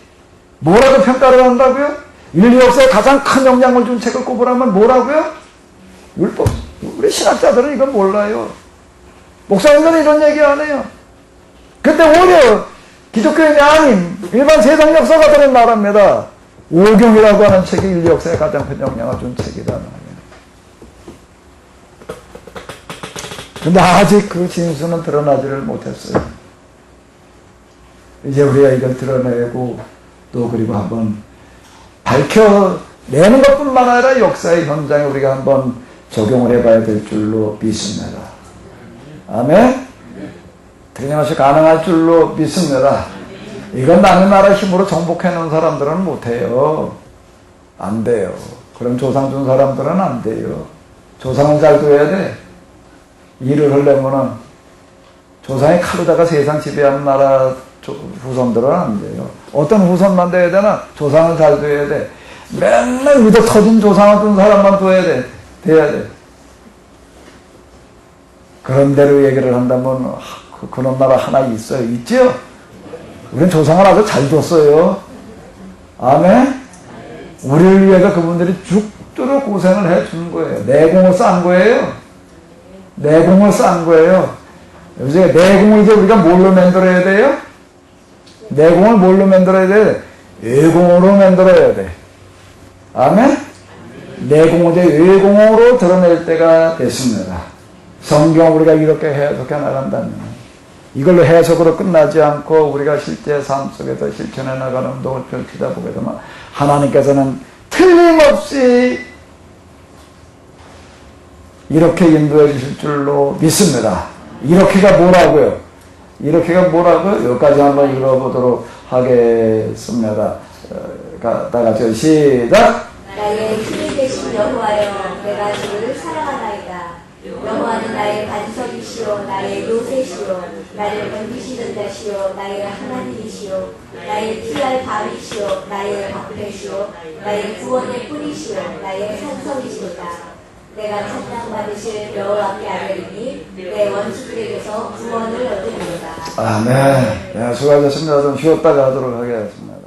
뭐라고 평가를 한다고요? 인류 역사에 가장 큰 영향을 준 책을 꼽으라면 뭐라고요? 율법. 우리 신학자들은 이건 몰라요. 목사님들은 이런 얘기 안 해요. 근데 오히려 기독교인이 아닌 일반 세상 역사가들은 말합니다. 오경이라고 하는 책이 인류 역사에 가장 큰 영향을 준 책이다. 근데 아직 그 진수는 드러나지를 못했어요. 이제 우리가 이걸 드러내고 또 그리고 한번 밝혀내는 것뿐만 아니라 역사의 현장에 우리가 한번 적용을 해봐야 될 줄로 믿습니다. 아멘? 틀림없이 가능할 줄로 믿습니다. 이건 남의 나라 힘으로 정복해놓은 사람들은 못해요. 안 돼요. 그럼 조상 준 사람들은 안 돼요. 조상은 잘 둬야 돼. 일을 하려면은 조상이 칼로다가 세상 지배하는 나라 후손들은 안 돼요. 어떤 후손만 돼야 되나? 조상을 잘 둬야 돼. 맨날 의도 터진 조상을 둔 사람만 둬야 돼. 돼야 돼. 그런 대로 얘기를 한다면 그런 나라 하나 있어요. 있죠? 우린 조상을 아주 잘 뒀어요. 아멘? 우리를 위해서 그분들이 죽도록 고생을 해준 거예요. 내공을 쌓은 거예요. 내공을 쌓은 거예요. 이제 내공을 이제 우리가 뭘로 만들어야 돼요? 내공을 뭘로 만들어야 돼? 외공으로 만들어야 돼. 아멘? 내공을 이제 외공으로 드러낼 때가 됐습니다. 성경 우리가 이렇게 해석해 나간다면 이걸로 해석으로 끝나지 않고 우리가 실제 삶 속에서 실천해 나가는 운동을 펼치다 보게 되면 하나님께서는 틀림없이 이렇게 인도해 주실 줄로 믿습니다. 이렇게가 뭐라고요? 이렇게가 뭐라고요? 여기까지 한번 읽어보도록 하겠습니다. 다 같이 시작! 나의 힘이 되신 여호와여, 내가 주를 사랑하나이다. 여호와는 나의 반석이시오, 나의 요새시오, 나를 건지시는 자시오, 나의 하나님이시오, 나의 피할 밤이시오, 나의 방패시오, 나의 구원의 뿌리시오, 나의 산성이시로다. 내가 찬양받으실 여호와께 아뢰리니 내 원수들에게서 구원을 얻으리로다. 아멘. 네, 수고하셨습니다. 좀 쉬었다가 하도록 하겠습니다.